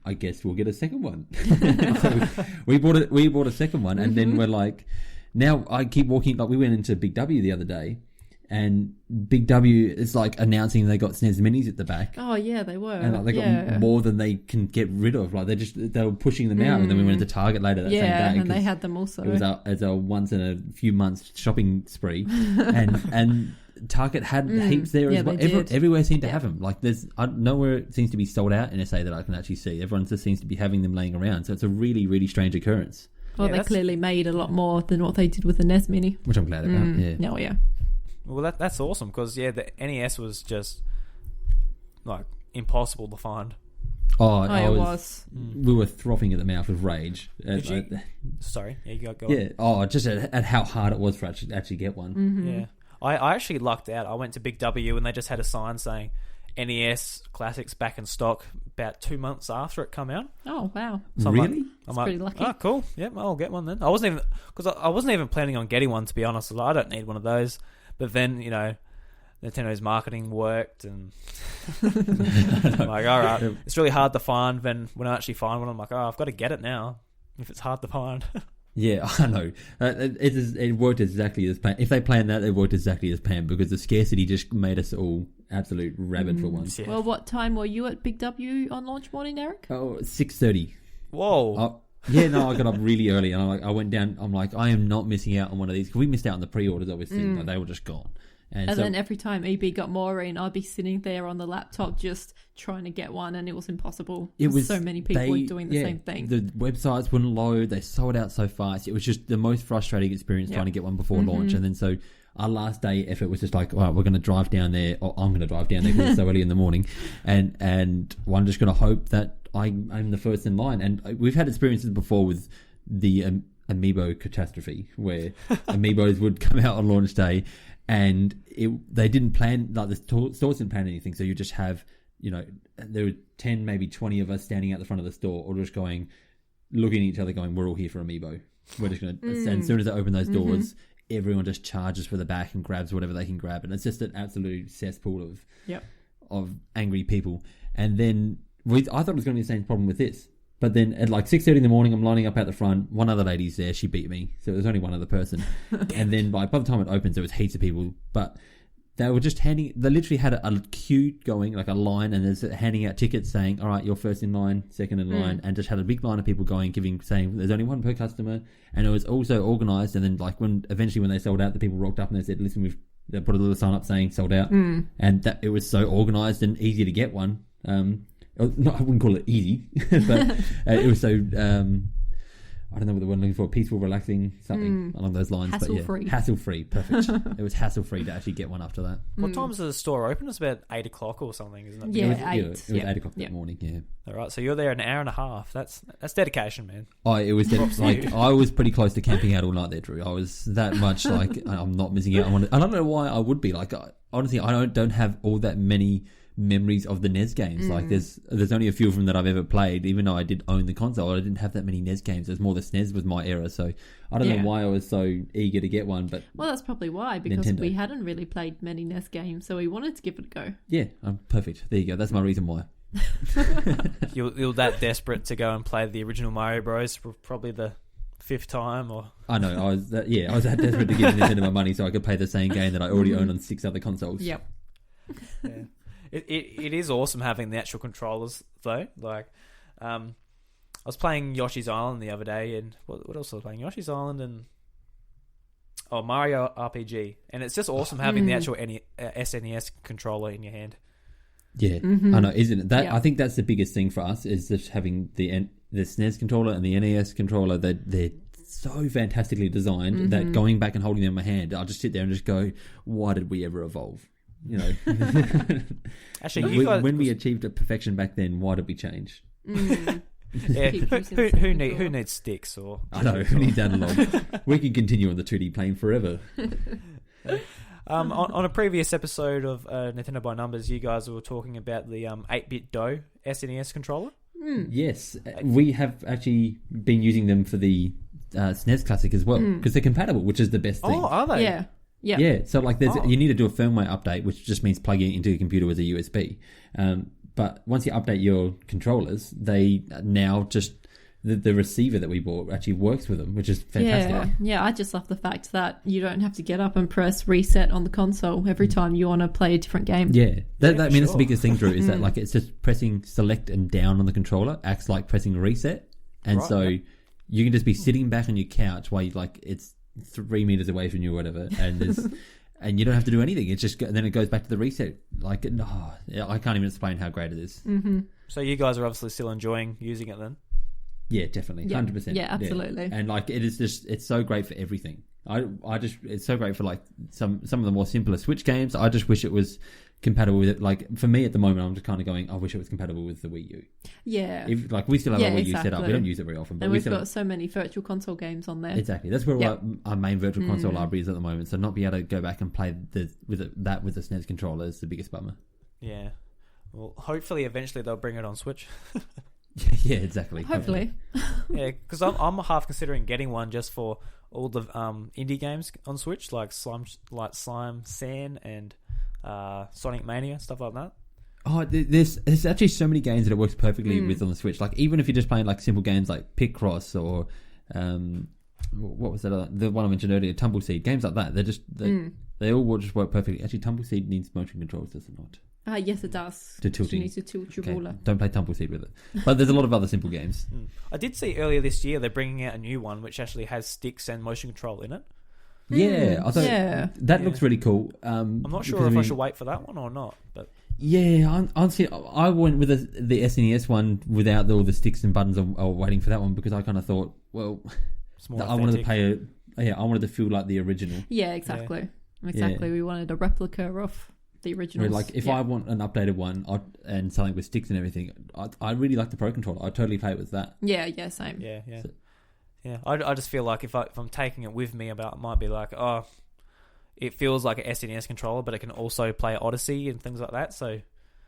Speaker 3: I guess we'll get a second one. So we bought a second one, and then we're like, now I keep walking. Like we went into Big W the other day, and Big W is like announcing they got SNES Minis at the back.
Speaker 4: Oh yeah, they were.
Speaker 3: And like, they got more than they can get rid of. Like they were pushing them out, and then we went into Target later that same day.
Speaker 4: Yeah, and they had them also.
Speaker 3: It was our once in a few months shopping spree, and Target had heaps there as well. Everywhere seemed to have them. Like there's nowhere it seems to be sold out in SA that I can actually see. Everyone just seems to be having them laying around. So it's a really, really strange occurrence.
Speaker 4: Well, they clearly made a lot more than what they did with the NES Mini,
Speaker 3: which I'm glad about. Yeah.
Speaker 4: Oh yeah.
Speaker 2: Well, that's awesome because the NES was just like impossible to find.
Speaker 3: It
Speaker 4: was.
Speaker 3: We were frothing at the mouth with rage.
Speaker 2: Sorry, you go.
Speaker 3: Yeah. On. Just at how hard it was for actually get one.
Speaker 2: Yeah, I actually lucked out. I went to Big W and they just had a sign saying NES Classics back in stock about 2 months after it come out.
Speaker 4: Oh wow!
Speaker 2: So
Speaker 3: really?
Speaker 2: I'm
Speaker 4: pretty lucky.
Speaker 2: Oh, cool. Yep, I'll get one then. I wasn't even planning on getting one, to be honest. I don't need one of those. But then, Nintendo's marketing worked, and I'm like, all right, it's really hard to find. Then when I actually find one, I'm like, oh, I've got to get it now if it's hard to find.
Speaker 3: Yeah, I know. It worked exactly as planned. If they planned that, it worked exactly as planned because the scarcity just made us all absolute rabid for once.
Speaker 2: Yeah.
Speaker 4: Well, what time were you at Big W on launch morning, Eric?
Speaker 3: 6:30.
Speaker 2: Whoa.
Speaker 3: Yeah, no, I got up really early and I went down. I'm like, I am not missing out on one of these because we missed out on the pre-orders. Obviously, like, they were just gone. And so,
Speaker 4: then every time EB got Maureen, I'd be sitting there on the laptop just trying to get one, and it was impossible. It was so many people were doing the same thing.
Speaker 3: The websites wouldn't load; they sold out so fast. It was just the most frustrating experience trying to get one before launch. And then so our last day effort was just like, all right, we're going to drive down there, or I'm going to drive down there because it's so early in the morning, and I'm just going to hope that I'm the first in line. And we've had experiences before with the Amiibo catastrophe where Amiibos would come out on launch day and they didn't plan, like the stores didn't plan anything, so you just have, there were 10 maybe 20 of us standing out the front of the store or just looking at each other going, we're all here for Amiibo, we're just going to and as soon as they open those doors, everyone just charges for the back and grabs whatever they can grab, and it's just an absolute cesspool of angry people. And then I thought it was going to be the same problem with this. But then at like 6:30 in the morning, I'm lining up out the front. One other lady's there. She beat me. So there's only one other person. And then by the time it opens, there was heaps of people. But they were just they literally had a queue going, like a line, and there's handing out tickets saying, all right, you're first in line, second in line, and just had a big line of people going, saying there's only one per customer. And it was also organised, and then like eventually when they sold out, the people rocked up and they said, listen, they put a little sign up saying sold out, and that it was so organised and easy to get one. I wouldn't call it easy, but it was so I don't know what the word I'm looking for, peaceful, relaxing, something along those lines.
Speaker 4: Hassle-free.
Speaker 3: Hassle-free, perfect. It was hassle-free to actually get one after that.
Speaker 2: What time does the store open? It's about 8 o'clock or something, isn't it?
Speaker 4: Yeah,
Speaker 3: it was 8 o'clock that morning, yeah.
Speaker 2: All right, so you're there an hour and a half. That's dedication, man.
Speaker 3: It was like I was pretty close to camping out all night there, Drew. I was that much like I'm not missing out. I don't know why I would be. Like honestly, I don't have all that many memories of the NES games. Like there's only a few of them that I've ever played. Even though I did own the console, I didn't have that many NES games. It was more the SNES was my era. So I don't know why I was so eager to get one. But
Speaker 4: that's probably why, because
Speaker 3: Nintendo.
Speaker 4: we hadn't really played many NES games, so we wanted to give it a go.
Speaker 3: Yeah, I'm perfect. There you go. That's my reason why.
Speaker 2: You're that desperate to go and play the original Mario Bros. For probably the 5th time, or
Speaker 3: I know I was that desperate to give Nintendo my money so I could play the same game that I already own on 6 other consoles.
Speaker 4: Yep.
Speaker 2: Yeah. It is awesome having the actual controllers though. Like, I was playing Yoshi's Island the other day, and what else was I playing? Yoshi's Island and Mario RPG, and it's just awesome having the actual SNES controller in your hand.
Speaker 3: Yeah, I know, isn't it? That I think that's the biggest thing for us is just having the SNES controller and the NES controller. They're so fantastically designed that going back and holding them in my hand, I'll just sit there and just go, "Why did we ever evolve?" You know.
Speaker 2: Actually,
Speaker 3: when we achieved a perfection back then, why did we change?
Speaker 2: Yeah, who needs sticks or?
Speaker 3: I know, who needs analog? We can continue on the 2D plane forever.
Speaker 2: On a previous episode of Nintendo by Numbers, you guys were talking about the 8-bit Do SNES controller.
Speaker 3: Yes, we have actually been using them for the SNES Classic as well because they're compatible, which is the best thing.
Speaker 2: Oh, are they?
Speaker 4: Yeah. Yeah.
Speaker 3: Yeah. So like, you need to do a firmware update, which just means plugging it into your computer with a USB. But once you update your controllers, they now just the receiver that we bought actually works with them, which is fantastic.
Speaker 4: Yeah. I just love the fact that you don't have to get up and press reset on the console every time you want to play a different game.
Speaker 3: Yeah, that's the biggest thing, Drew, is that like it's just pressing select and down on the controller acts like pressing reset, and you can just be sitting back on your couch while you it's 3 meters away from you or whatever, and and you don't have to do anything. It's just then it goes back to the reset. I can't even explain how great it is.
Speaker 2: So you guys are obviously still enjoying using it then?
Speaker 3: Yeah, definitely, 100%.
Speaker 4: Yeah, absolutely.
Speaker 3: Yeah. And it is it's so great for everything. It's so great for like some of the more simpler Switch games. I just wish it was compatible with it. Like for me at the moment, I'm just kind of going, I wish it was compatible with the Wii U.
Speaker 4: Yeah.
Speaker 3: We still have a Wii U set up. We don't use it very often, but
Speaker 4: and we've got so many virtual console games on there.
Speaker 3: Exactly. That's where our main virtual console library is at the moment. So not be able to go back and play with the SNES controller is the biggest bummer.
Speaker 2: Yeah. Well, hopefully eventually they'll bring it on Switch.
Speaker 3: Yeah, exactly.
Speaker 4: Hopefully.
Speaker 2: Yeah, because I'm half considering getting one just for all the indie games on Switch, like Slime Sand and Sonic Mania, stuff like that.
Speaker 3: Oh, there's actually so many games that it works perfectly with on the Switch. Like even if you're just playing like simple games like Picross or what was that? The one I mentioned earlier, Tumbleseed. Games like that. They all will just work perfectly. Actually, Tumbleseed needs motion controls, does it not?
Speaker 4: Yes, it does.
Speaker 3: To tilting.
Speaker 4: You need to tilt your ruler.
Speaker 3: Don't play Tumbleseed with it. But there's a lot of other simple games.
Speaker 2: I did see earlier this year they're bringing out a new one which actually has sticks and motion control in it.
Speaker 3: Yeah, I thought that looks really cool.
Speaker 2: I'm not sure if I should wait for that one or not, but
Speaker 3: yeah, honestly, I went with the SNES one without all the sticks and buttons. I was waiting for that one because I kind of thought, well, I wanted to I wanted to feel like the original.
Speaker 4: Yeah, exactly. Yeah. We wanted a replica of the original.
Speaker 3: Like if I want an updated one and something with sticks and everything, I really like the Pro Controller. I'd totally play it with that.
Speaker 4: Yeah, same.
Speaker 2: Yeah. Yeah, I just feel like if I'm taking it with me, it might be like, it feels like an SNES controller, but it can also play Odyssey and things like that. So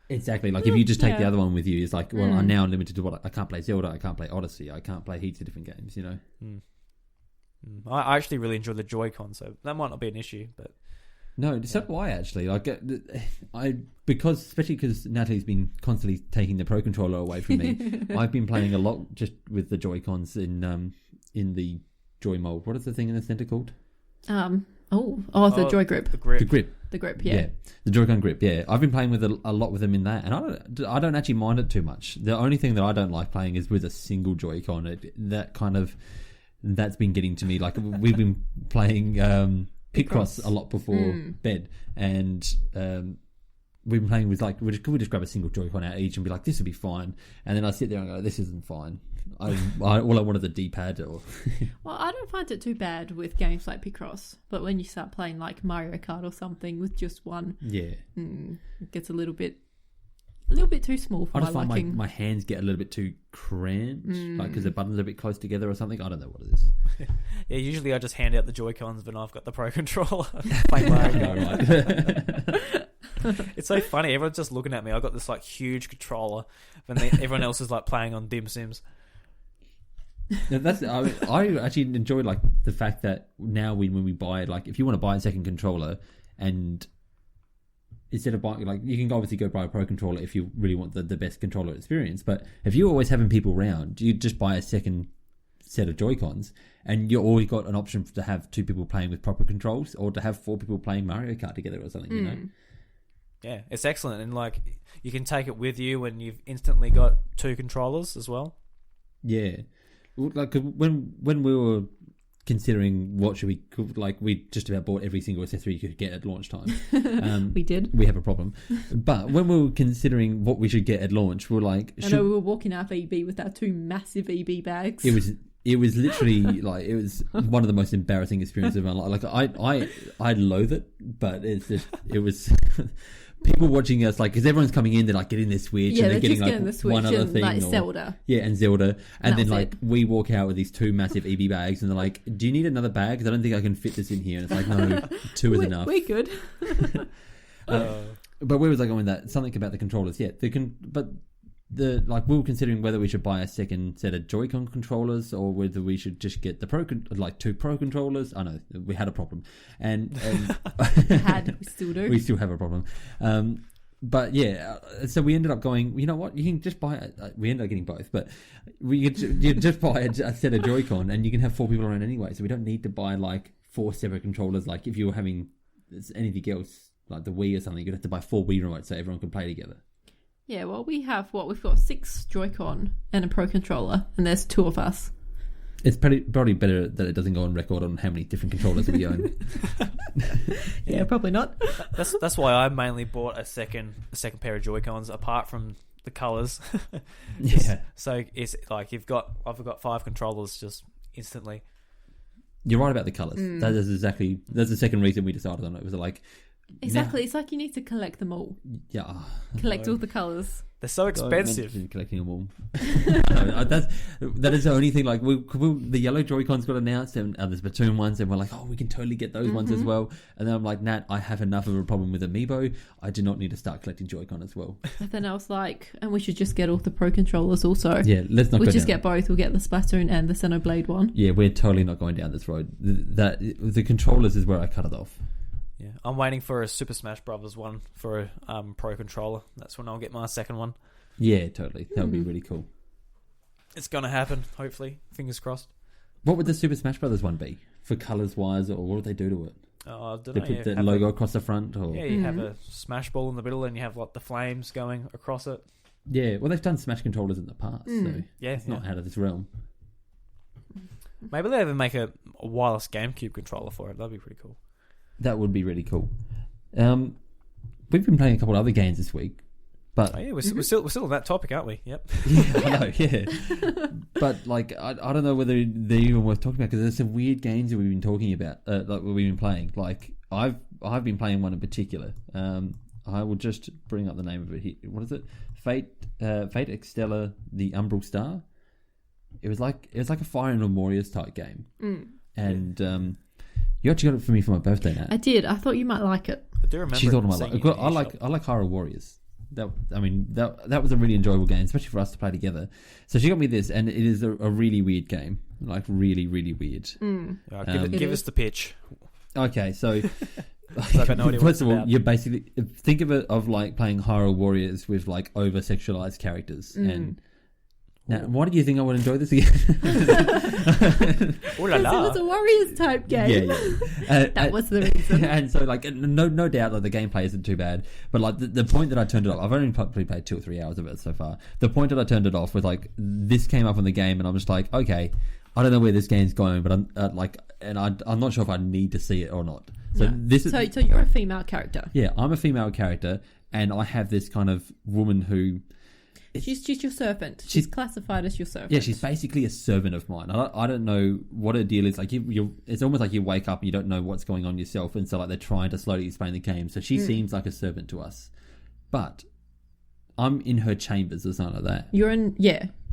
Speaker 3: exactly, like if you just take the other one with you, it's like, well, I'm now limited to what I can't play Zelda, I can't play Odyssey, I can't play heaps of different games, you know.
Speaker 2: I actually really enjoy the Joy-Con, so that might not be an issue, but
Speaker 3: no, so do I actually. Like, especially because Natalie's been constantly taking the Pro Controller away from me. I've been playing a lot just with the Joy-Cons in the Joy Mold. What is the thing in the center called?
Speaker 4: The Joy Grip.
Speaker 2: The grip.
Speaker 3: The grip.
Speaker 4: The grip, yeah.
Speaker 3: The Joy-Con grip, yeah. I've been playing with a lot with them in that, and I don't actually mind it too much. The only thing that I don't like playing is with a single Joy-Con. That's been getting to me. Like, we've been playing Picross a lot before bed, and we've been playing with, like, could we just grab a single Joy-Con out each and be like, this will be fine? And then I sit there and go, this isn't fine. All I wanted the D-pad. Well,
Speaker 4: I don't find it too bad with games like Picross, but when you start playing like Mario Kart or something with just one, it gets a little bit too small for my liking. I just find
Speaker 3: my hands get a little bit too cramped, like because the buttons are a bit close together or something. I don't know what it is.
Speaker 2: Yeah, usually I just hand out the Joy-Cons when I've got the Pro Controller. Play Mario Kart. It's so funny. Everyone's just looking at me. I've got this like huge controller, and everyone else is like playing on dim sims.
Speaker 3: I actually enjoy like the fact that now when we buy, like, if you want to buy a second controller, and instead of buying, like, you can obviously go buy a Pro Controller if you really want the best controller experience, but if you're always having people around, you just buy a second set of Joy-Cons, and you've always got an option to have 2 people playing with proper controls, or to have 4 people playing Mario Kart together or something, you know?
Speaker 2: Yeah, it's excellent, and like you can take it with you, and you've instantly got 2 controllers as well.
Speaker 3: Yeah, like when we were considering what should we, like, we just about bought every single accessory you could get at launch time.
Speaker 4: We did.
Speaker 3: We have a problem, but when we were considering what we should get at launch, we were like,
Speaker 4: I know we were walking out of EB with our 2 massive EB bags.
Speaker 3: It was literally like, it was one of the most embarrassing experiences of my life. Like I loathe it, but it was people watching us, like, because everyone's coming in, they're like getting their Switch, and they're getting like
Speaker 4: the Switch
Speaker 3: one other thing,
Speaker 4: like
Speaker 3: or
Speaker 4: Zelda.
Speaker 3: Yeah, and Zelda, and then like we walk out with these 2 massive EB bags, and they're like, "Do you need another bag? Because I don't think I can fit this in here." And it's like, no, 2 is enough.
Speaker 4: We're good.
Speaker 3: But where was I going with that? Something about the controllers. Yeah, like, we were considering whether we should buy a second set of Joy-Con controllers, or whether we should just get the 2 Pro controllers. I know we had a problem, and
Speaker 4: we still do.
Speaker 3: We still have a problem. But yeah, so we ended up going, you know what? You can just buy. We ended up getting both, but you just buy a set of Joy-Con, and you can have 4 people around anyway. So we don't need to buy like 4 separate controllers. Like if you were having anything else, like the Wii or something, you'd have to buy 4 Wii remotes so everyone can play together.
Speaker 4: Yeah, well, we've got 6 Joy-Con and a Pro Controller, and there's 2 of us.
Speaker 3: It's probably better that it doesn't go on record on how many different controllers we own.
Speaker 4: Yeah, probably not.
Speaker 2: That's why I mainly bought a second pair of Joy-Cons, apart from the colours.
Speaker 3: Yeah.
Speaker 2: So it's like I've got 5 controllers just instantly.
Speaker 3: You're right about the colours. That's the second reason we decided on it. It was like,
Speaker 4: exactly. It's like you need to collect them all.
Speaker 3: Yeah.
Speaker 4: Collect all the colours.
Speaker 2: They're so expensive.
Speaker 3: Collecting them all. That is the only thing. Like, the yellow Joy-Cons got announced, and the Splatoon ones, and we're like, oh, we can totally get those ones as well. And then I'm like, Nat, I have enough of a problem with Amiibo. I do not need to start collecting Joy-Con as well.
Speaker 4: But then I was like, and we should just get all the Pro Controllers also.
Speaker 3: Yeah, let's not.
Speaker 4: We'll just get both. We'll get the Splatoon and the Xenoblade one.
Speaker 3: Yeah, we're totally not going down this road. The controllers is where I cut it off.
Speaker 2: Yeah, I'm waiting for a Super Smash Brothers one for a Pro Controller. That's when I'll get my second one.
Speaker 3: Yeah, totally. That would be really cool.
Speaker 2: It's going to happen, hopefully. Fingers crossed.
Speaker 3: What would the Super Smash Brothers one be? For colours-wise, or what would they do to it?
Speaker 2: I don't
Speaker 3: they
Speaker 2: know.
Speaker 3: Put the logo across the front? Or?
Speaker 2: Yeah, you have a Smash Ball in the middle, and you have like the flames going across it.
Speaker 3: Yeah, well, they've done Smash controllers in the past, so it's not out of this realm.
Speaker 2: Maybe they even make a wireless GameCube controller for it. That'd be pretty cool.
Speaker 3: That would be really cool. We've been playing a couple of other games this week, but
Speaker 2: we're still on that topic, aren't we? Yep.
Speaker 3: Yeah, I know. Yeah, but like I don't know whether they're even worth talking about, because there's some weird games that we've been talking about, like we've been playing. Like I've been playing one in particular. I will just bring up the name of it here. What is it? Fate Extella, the Umbral Star. It was like a Fire Emblem Warriors type game, and you actually got it for me for my birthday, Nat.
Speaker 4: I did. I thought you might like it.
Speaker 2: I do remember.
Speaker 3: She thought I might like it. I like Hyrule Warriors. That was a really enjoyable game, especially for us to play together. So she got me this, and it is a really weird game, like really, really weird.
Speaker 2: Give us the pitch.
Speaker 3: Okay, so
Speaker 2: I've got no idea
Speaker 3: first of all, you basically think of it of like playing Hyrule Warriors with like over sexualized characters, and Now, why do you think I would enjoy this again?
Speaker 2: Ooh la
Speaker 4: Because
Speaker 2: la.
Speaker 4: it was a Warriors type game.
Speaker 3: Yeah.
Speaker 4: That was the reason.
Speaker 3: And so, like, no doubt that the gameplay isn't too bad. But, like, the point that I turned it off, I've only probably played 2 or 3 hours of it so far. The point that I turned it off was, like, this came up on the game, and I'm just like, okay, I don't know where this game's going, but I'm I'm not sure if I need to see it or not. So
Speaker 4: So you're a female character.
Speaker 3: Yeah, I'm a female character, and I have this kind of woman who.
Speaker 4: She's your servant. She's classified as your servant.
Speaker 3: Yeah, she's basically a servant of mine. I don't know what her deal is. Like, it's almost like you wake up and you don't know what's going on yourself, and so like they're trying to slowly explain the game. So she seems like a servant to us, but I'm in her chambers or something like that.
Speaker 4: You're in,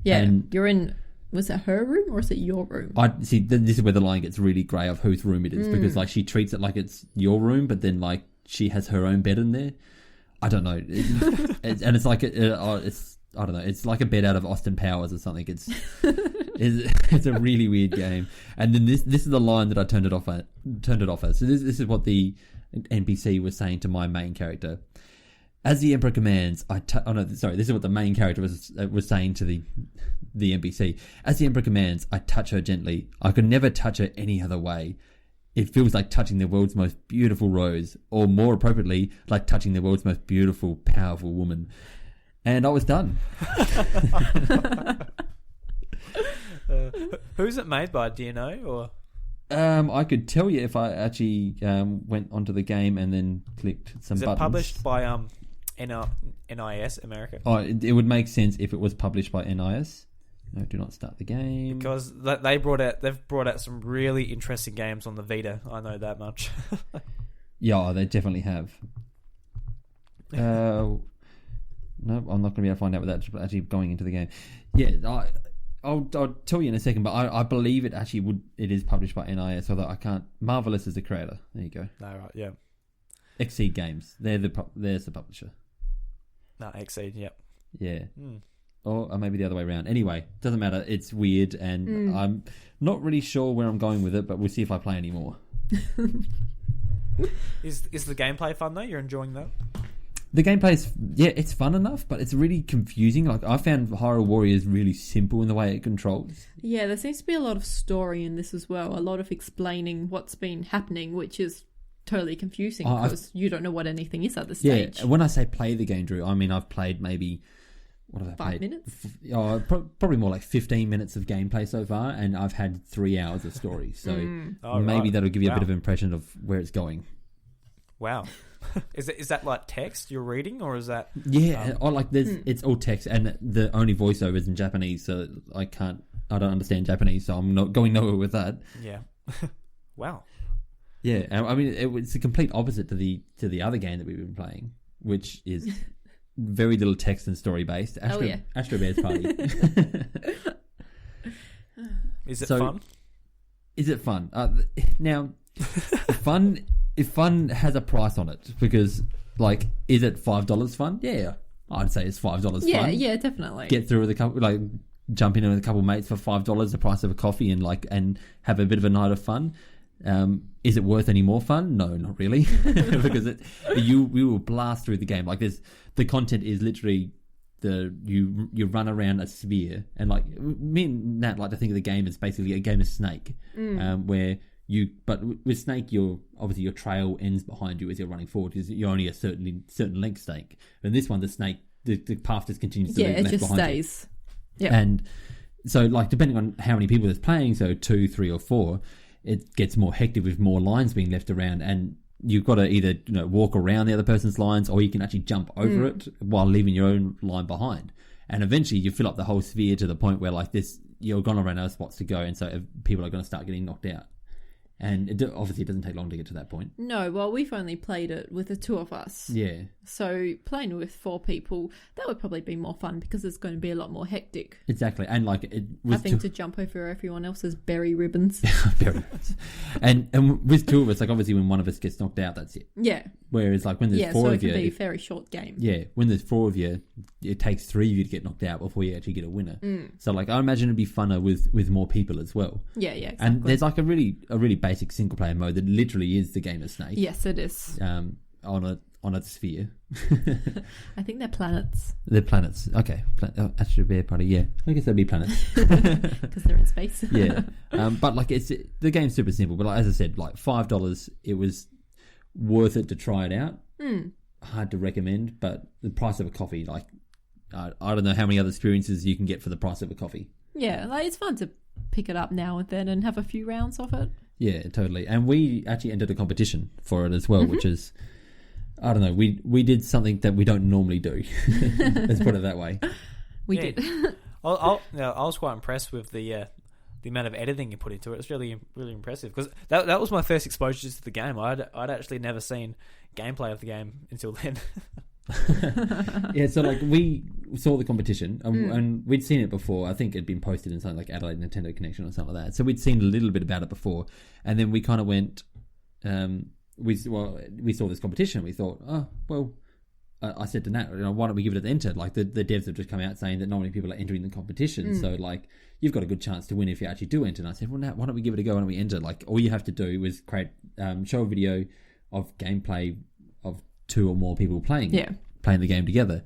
Speaker 4: and you're in. Was it her room or is it your room?
Speaker 3: I see. This is where the line gets really grey of whose room it is, because like she treats it like it's your room, but then like she has her own bed in there. I don't know, and it's like it's. I don't know. It's like a bed out of Austin Powers or something. It's a really weird game. And then this is the line that I turned it off at. So this is what the NPC was saying to my main character. As the Emperor commands, this is what the main character was saying to the NPC. As the Emperor commands, I touch her gently. I could never touch her any other way. It feels like touching the world's most beautiful rose, or more appropriately, like touching the world's most beautiful, powerful woman. And I was done.
Speaker 2: Who's it made by? Do you know? Or
Speaker 3: I could tell you if I actually went onto the game and then clicked some buttons. Is it
Speaker 2: published by NIS America?
Speaker 3: Oh, it would make sense if it was published by NIS. No, do not start the game,
Speaker 2: because they've brought out some really interesting games on the Vita. I know that much.
Speaker 3: Yeah, they definitely have. No, I'm not going to be able to find out without actually going into the game. Yeah, I'll tell you in a second, but I believe it actually it is published by NIS, although I can't. Marvelous is the creator. There you go.
Speaker 2: No, right, yeah.
Speaker 3: Exceed Games. There's the publisher.
Speaker 2: No, Exceed, yep.
Speaker 3: Yeah. Or maybe the other way around. Anyway, doesn't matter. It's weird, and I'm not really sure where I'm going with it, but we'll see if I play any more.
Speaker 2: Is the gameplay fun though? You're enjoying that?
Speaker 3: The gameplay is, it's fun enough, but it's really confusing. Like, I found Hyrule Warriors really simple in the way it controls. Yeah,
Speaker 4: there seems to be a lot of story in this as well. A lot of explaining what's been happening, which is totally confusing because you don't know what anything is at this stage.
Speaker 3: Yeah, when I say play the game, Drew, I mean I've played maybe... What have I played? 5
Speaker 4: minutes?
Speaker 3: Probably more like 15 minutes of gameplay so far, and I've had 3 hours of story. So maybe that'll give you a bit of an impression of where it's going. Wow.
Speaker 2: Is that like text you're reading, or is that...
Speaker 3: Yeah, it's all text, and the only voiceover is in Japanese, so I don't understand Japanese, so I'm not going nowhere with that.
Speaker 2: Yeah. Wow.
Speaker 3: Yeah, I mean, it's the complete opposite to the other game that we've been playing, which is very little text and story based. Astro Bear's Party.
Speaker 2: Is it fun?
Speaker 3: Is it fun? Now, if fun has a price on it, because, like, is it $5 fun? Yeah, I'd say it's $5 fun.
Speaker 4: Yeah, definitely.
Speaker 3: Get through with a couple, like, jump in with a couple of mates for $5, the price of a coffee, and have a bit of a night of fun. Is it worth any more fun? No, not really, because we will blast through the game. Like, the content is literally you run around a sphere, and like me and Nat like to think of the game as basically a game of Snake, where but with Snake, your trail ends behind you as you're running forward, because you're only a certain length Snake. And this one, the Snake, the path just continues to move left behind
Speaker 4: stays.
Speaker 3: Yeah, and so like depending on how many people is playing, so 2, 3, or 4. It gets more hectic with more lines being left around, and you've got to either walk around the other person's lines, or you can actually jump over it while leaving your own line behind. And eventually you fill up the whole sphere to the point where like this, you're going to run out of spots to go, and so people are going to start getting knocked out. And obviously it doesn't take long to get to that point. No, well, we've only played it with the 2 of us. Yeah. So playing with 4 people, that would probably be more fun, because it's going to be a lot more hectic. Exactly. And like it was having to jump over everyone else's berry ribbons. Berry ribbons. And with 2 of us, like obviously when one of us gets knocked out, that's it. Yeah. Whereas like when there's 4 of you... Yeah, so it can be a very short game. Yeah. When there's 4 of you, it takes 3 of you to get knocked out before you actually get a winner. So like I imagine it'd be funner with more people as well. Yeah, exactly. And there's like a really basic single player mode that literally is the game of Snake. Yes, it is. On on a sphere.
Speaker 4: I think they're planets.
Speaker 3: They're planets. Okay. Astro Bear Party, yeah. I guess that'd be planets.
Speaker 4: Because they're in space.
Speaker 3: Yeah. But like the game's super simple. But like, as I said, like $5, it was worth it to try it out. Hard to recommend, but the price of a coffee, like, I don't know how many other experiences you can get for the price of a coffee.
Speaker 4: Yeah, like it's fun to pick it up now and then and have a few rounds of it.
Speaker 3: Yeah, totally. And we actually entered a competition for it as well, which is, I don't know, we did something that we don't normally do. Let's put it that way.
Speaker 4: We did.
Speaker 2: I was quite impressed with the amount of editing you put into it. It's really, really impressive because that was my first exposure to the game. I'd actually never seen gameplay of the game until then.
Speaker 3: Yeah, so like we saw the competition and we'd seen it before. I think it'd been posted in something like Adelaide Nintendo Connection or something like that. So we'd seen a little bit about it before, and then we kind of went. We saw this competition. We thought, oh well. I said to Nat, why don't we give it an enter? Like the devs have just come out saying that not many people are entering the competition, so like you've got a good chance to win if you actually do enter. And I said, well, Nat, why don't we give it a go? Why don't we enter? Like all you have to do is show a video of gameplay of 2 or more people playing the game together.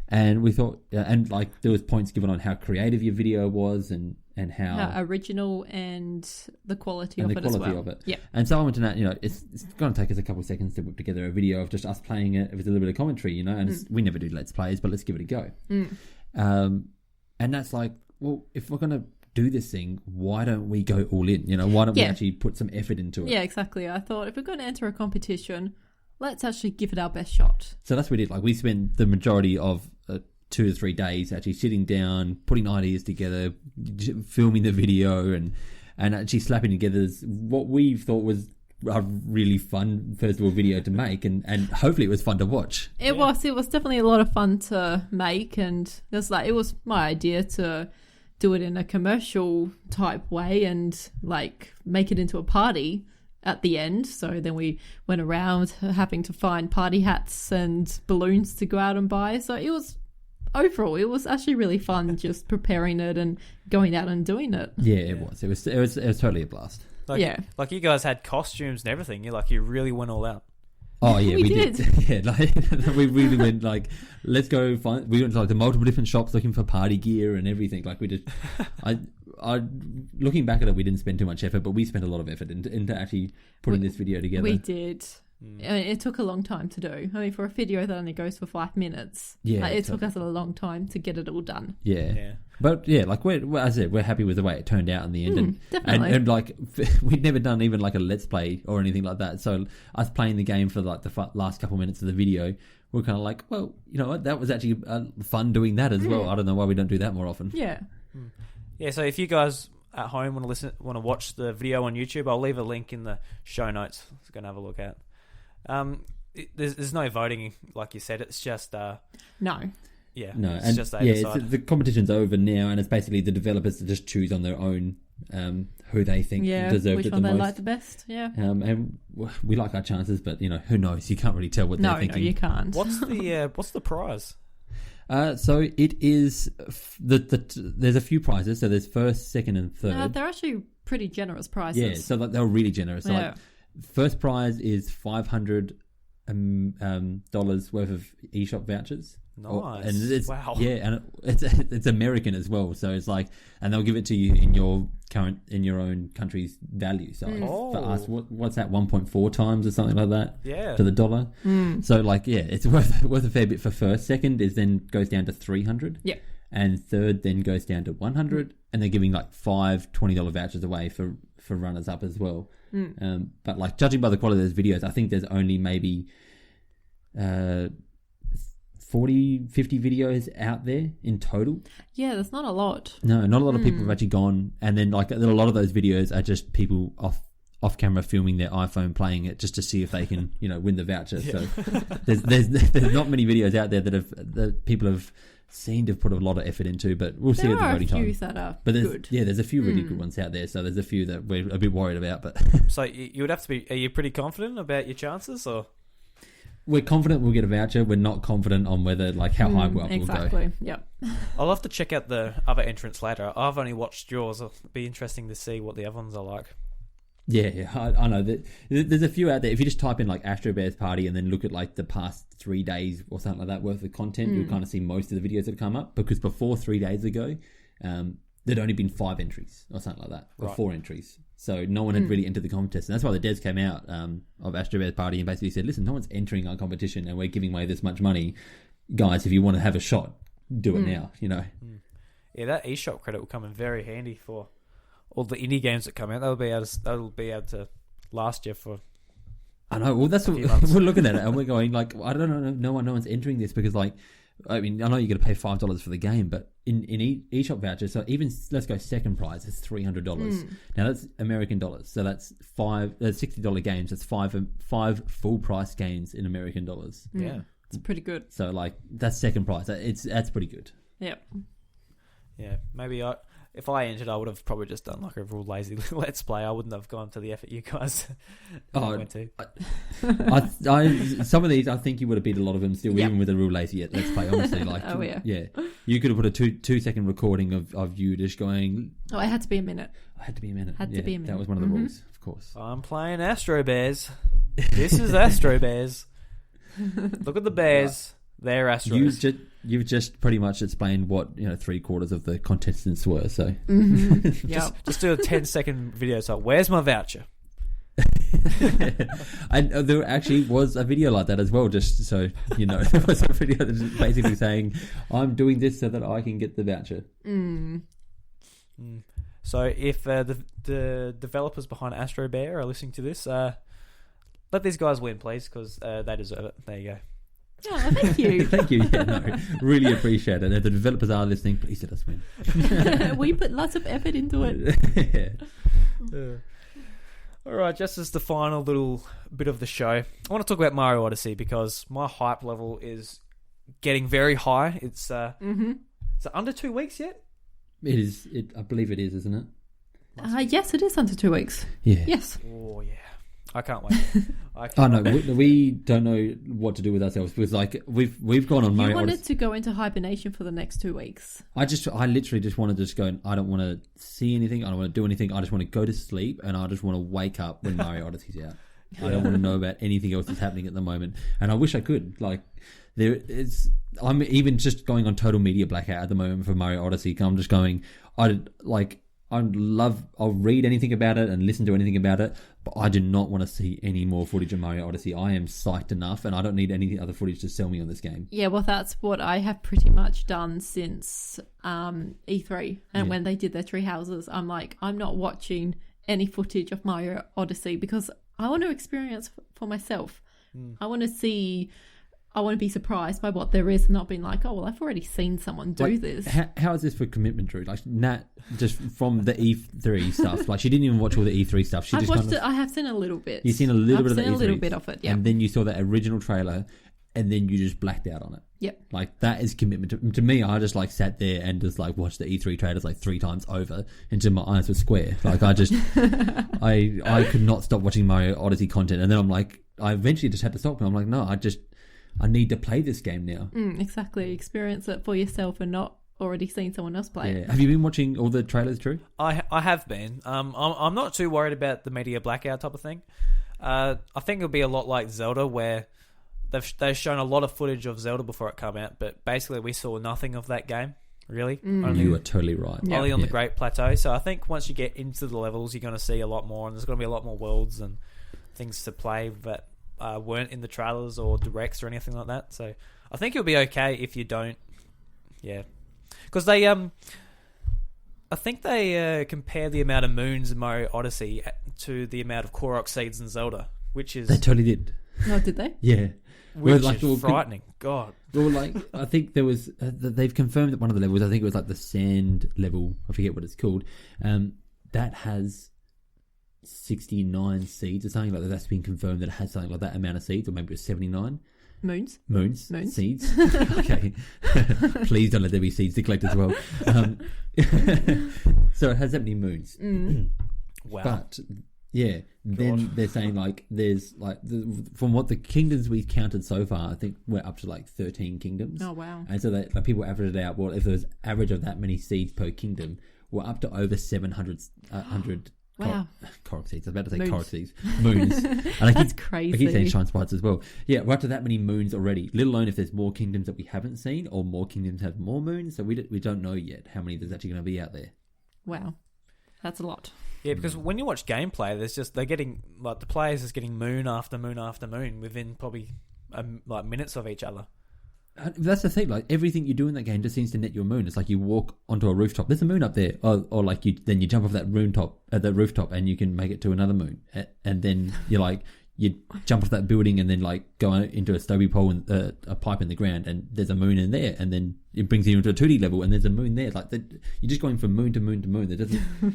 Speaker 3: And we thought, and like there was points given on how creative your video was and how
Speaker 4: original and the quality of it as well. Yeah.
Speaker 3: And so I went to that, it's going to take us a couple of seconds to put together a video of just us playing it with a little bit of commentary, and we never do Let's Plays, but let's give it a go. And that's like, well, if we're going to do this thing, why don't we go all in? Why don't we actually put some effort into it?
Speaker 4: Yeah, exactly. I thought if we're going to enter a competition, let's actually give it our best shot.
Speaker 3: So that's what we did. Like we spent the majority of 2 to 3 days actually sitting down, putting ideas together, filming the video, and actually slapping together what we thought was a really fun, first of all, video to make, and hopefully it was fun to watch.
Speaker 4: It was definitely a lot of fun to make, and it was my idea to do it in a commercial type way and like make it into a party at the end. So then we went around having to find party hats and balloons to go out and buy. So it was actually really fun just preparing it and going out and doing it.
Speaker 3: Yeah, it was. It was totally a blast.
Speaker 2: Like you guys had costumes and everything. You really went all out.
Speaker 3: Oh yeah, we did. Yeah, we really went like, let's go find. We went to like the multiple different shops looking for party gear and everything. Like we did. I looking back at it, we didn't spend too much effort, but we spent a lot of effort into actually putting this video together. We
Speaker 4: did. I mean, it took a long time to do. I mean, for a video that only goes for 5 minutes, it took us a long time to get it all done.
Speaker 3: Yeah. But yeah, like as I said, we're happy with the way it turned out in the end,
Speaker 4: definitely.
Speaker 3: And like we'd never done even like a Let's Play or anything like that. So us playing the game for like the last couple of minutes of the video, we're kind of like, well, you know what, that was actually fun doing that as well. I don't know why we don't do that more often.
Speaker 4: Yeah.
Speaker 2: Yeah. So if you guys at home want to watch the video on YouTube, I'll leave a link in the show notes. So go and have a look at. There's no voting, like you said. It's just
Speaker 4: no.
Speaker 2: Yeah,
Speaker 3: no,
Speaker 2: it's
Speaker 3: and
Speaker 2: just
Speaker 3: the competition's over now, and it's basically the developers to just choose on their own who they think deserved
Speaker 4: which
Speaker 3: it the
Speaker 4: one they
Speaker 3: most.
Speaker 4: like the best. Yeah,
Speaker 3: and we like our chances, but who knows? You can't really tell what they're thinking.
Speaker 4: No, you can't.
Speaker 2: What's the prize?
Speaker 3: So it is there's a few prizes. So there's first, second, and third.
Speaker 4: They're actually pretty generous prizes.
Speaker 3: Yeah, so they were really generous. So like, first prize is $500 worth of eShop vouchers.
Speaker 2: Nice.
Speaker 3: And it's,
Speaker 2: wow.
Speaker 3: Yeah, and it's American as well. So it's like, and they'll give it to you in your own country's value. So like for us, what's that, 1.4 times or something like that?
Speaker 2: Yeah.
Speaker 3: To the dollar. So like, yeah, it's worth a fair bit for first. Second is then goes down to $300.
Speaker 4: Yeah.
Speaker 3: And third then goes down to $100, and they're giving like 5 $20 vouchers away for runners up as well. But like, judging by the quality of those videos, I think there's only maybe 40, 50 videos out there in total.
Speaker 4: Yeah, that's not a lot.
Speaker 3: No, not a lot of people have actually gone, and then like a lot of those videos are just people off camera filming their iPhone playing it just to see if they can win the voucher. So there's not many videos out there that people have seemed to have put a lot of effort into, but we'll see at the voting time.
Speaker 4: There are a few that are good.
Speaker 3: Yeah, there's a few really good ones out there, so there's a few that we're a bit worried about. But
Speaker 2: so you would have to be, are you pretty confident about your chances, or?
Speaker 3: We're confident we'll get a voucher. We're not confident on whether, like, how high we'll go.
Speaker 4: Exactly, yep.
Speaker 2: I'll have to check out the other entrants later. I've only watched yours. It'll be interesting to see what the other ones are like.
Speaker 3: Yeah, I know that there's a few out there. If you just type in like Astro Bears party and then look at like the past 3 days or something like that worth of content, you'll kind of see most of the videos that come up. Because before 3 days ago, there'd only been 5 entries or something like that, or 4 entries. So no one had really entered the contest, and that's why the devs came out of Astro Bears party and basically said, "Listen, no one's entering our competition, and we're giving away this much money, guys. If you want to have a shot, do it now." You know.
Speaker 2: Yeah, that eShop credit will come in very handy for all the indie games that come out. That'll be able to last you for.
Speaker 3: I know. Well, that's what we're looking at it, and we're going like, I don't know. No one's entering this because, like, I mean, I know you're going to pay $5 for the game, but in eShop vouchers, so even let's go second prize, it's $300. Now that's American dollars, so that's $60 games. That's five full price games in American dollars.
Speaker 2: Yeah,
Speaker 4: it's pretty good.
Speaker 3: So like that's second prize. That's pretty good.
Speaker 4: Yep.
Speaker 2: Yeah, maybe if I entered, I would have probably just done like a real lazy let's play. I wouldn't have gone to the effort you guys went to.
Speaker 3: Some of these, I think you would have beat a lot of them still, even with a real lazy let's play. Honestly, like, you could have put a 2-second recording of you just going.
Speaker 4: Oh, it had to be a minute.
Speaker 3: I had to be a minute.
Speaker 4: To be a minute.
Speaker 3: That was one of the rules, of course.
Speaker 2: I'm playing Astro Bears. This is Astro Bears. Look at the bears. They're Astros.
Speaker 3: You've just pretty much explained what 3/4 of the contestants were. So
Speaker 2: just do a 10-second video. So where's my voucher?
Speaker 3: And there actually was a video like that as well. Just so you know, there was a video that's basically saying, "I'm doing this so that I can get the voucher."
Speaker 2: So if the developers behind Astro Bear are listening to this, let these guys win, please, because they deserve it. There you go.
Speaker 4: Oh, thank you.
Speaker 3: Thank you. Yeah, no, really appreciate it. If the developers are listening, please let us win.
Speaker 4: We put lots of effort into it.
Speaker 2: All right, just as the final little bit of the show, I want to talk about Mario Odyssey because my hype level is getting very high. It's it's under 2 weeks yet?
Speaker 3: It is. I believe it is, isn't it?
Speaker 4: Yes, it is under 2 weeks.
Speaker 3: Yeah.
Speaker 4: Yes.
Speaker 2: Oh, yeah. I can't wait.
Speaker 3: We don't know what to do with ourselves because like we've gone on Mario
Speaker 4: You wanted
Speaker 3: Odyssey.
Speaker 4: to go into hibernation for the next 2 weeks.
Speaker 3: I literally just wanted to just go. I don't want to see anything. I don't want to do anything. I just want to go to sleep and I just want to wake up when Mario Odyssey's out. I don't want to know about anything else that's happening at the moment. And I wish I could. Like I'm even just going on total media blackout at the moment for Mario Odyssey. I'm just going. I'll read anything about it and listen to anything about it, but I do not want to see any more footage of Mario Odyssey. I am psyched enough, and I don't need any other footage to sell me on this game.
Speaker 4: Yeah, well, that's what I have pretty much done since E3. And when they did their tree houses, I'm like, I'm not watching any footage of Mario Odyssey because I want to experience for myself. I want to be surprised by what there is and not being like, oh, well, I've already seen someone do this.
Speaker 3: How is this for commitment, Drew? Like, Nat, just from the E3 stuff, like, she didn't even watch all the E3 stuff. She
Speaker 4: I have seen a little bit.
Speaker 3: You've seen a little bit of the E3.
Speaker 4: I've seen a little bit of it, yeah.
Speaker 3: And then you saw that original trailer, and then you just blacked out on it.
Speaker 4: Yep.
Speaker 3: Like, that is commitment. To me, I just, like, sat there and just, like, watched the E3 trailers, like, 3 times over until my eyes were square. Like, I just... I could not stop watching Mario Odyssey content. And then I'm like... I eventually just had to stop, and I'm like, no, I need to play this game now.
Speaker 4: Exactly. Experience it for yourself and not already seen someone else play it.
Speaker 3: Have you been watching all the trailers, Drew?
Speaker 2: I have been. I'm not too worried about the media blackout type of thing. I think it'll be a lot like Zelda, where they've shown a lot of footage of Zelda before it came out, but basically we saw nothing of that game, really.
Speaker 3: You are totally right.
Speaker 2: Only on the Great Plateau. So I think once you get into the levels, you're going to see a lot more, and there's going to be a lot more worlds and things to play that weren't in the trailers or directs or anything like that. So I think it'll be okay if you don't. Yeah, because they I think they compare the amount of moons in Mario Odyssey to the amount of Korok seeds in Zelda, which is
Speaker 3: they totally did.
Speaker 4: No, did they?
Speaker 3: Yeah,
Speaker 2: which is frightening. God.
Speaker 3: Well, like I think there was they've confirmed that one of the levels, I think it was like the sand level, I forget what it's called, that has 69 seeds or something like that. That's been confirmed that it has something like that amount of seeds, or maybe it was 79
Speaker 4: moons
Speaker 3: seeds. Okay. Please don't let there be seeds to collect as well. So it has that many moons.
Speaker 2: Wow.
Speaker 3: But yeah, then they're saying like there's like from what the kingdoms we've counted so far, I think we're up to like 13 kingdoms.
Speaker 4: Oh wow.
Speaker 3: And so that like, people averaged it out. Well, if there was average of that many seeds per kingdom, we're up to over 700
Speaker 4: Wow.
Speaker 3: Korok seeds. I was about to say
Speaker 4: Moons.
Speaker 3: Korok seeds. Moons. And
Speaker 4: That's crazy.
Speaker 3: I keep saying shine sprites as well. Yeah, we're up to that many moons already, let alone if there's more kingdoms that we haven't seen or more kingdoms have more moons. So we don't know yet how many there's actually going to be out there.
Speaker 4: Wow. That's a lot.
Speaker 2: Yeah, because when you watch gameplay, they're getting, like, the players is getting moon after moon after moon within probably like minutes of each other.
Speaker 3: That's the thing. Like, everything you do in that game just seems to net your moon. It's like you walk onto a rooftop. There's a moon up there, or like then you jump off that rooftop, and you can make it to another moon. And then you jump off that building, and then like go into a stubby pole and a pipe in the ground, and there's a moon in there, and then it brings you into a 2D level, and there's a moon there. Like you're just going from moon to moon to moon.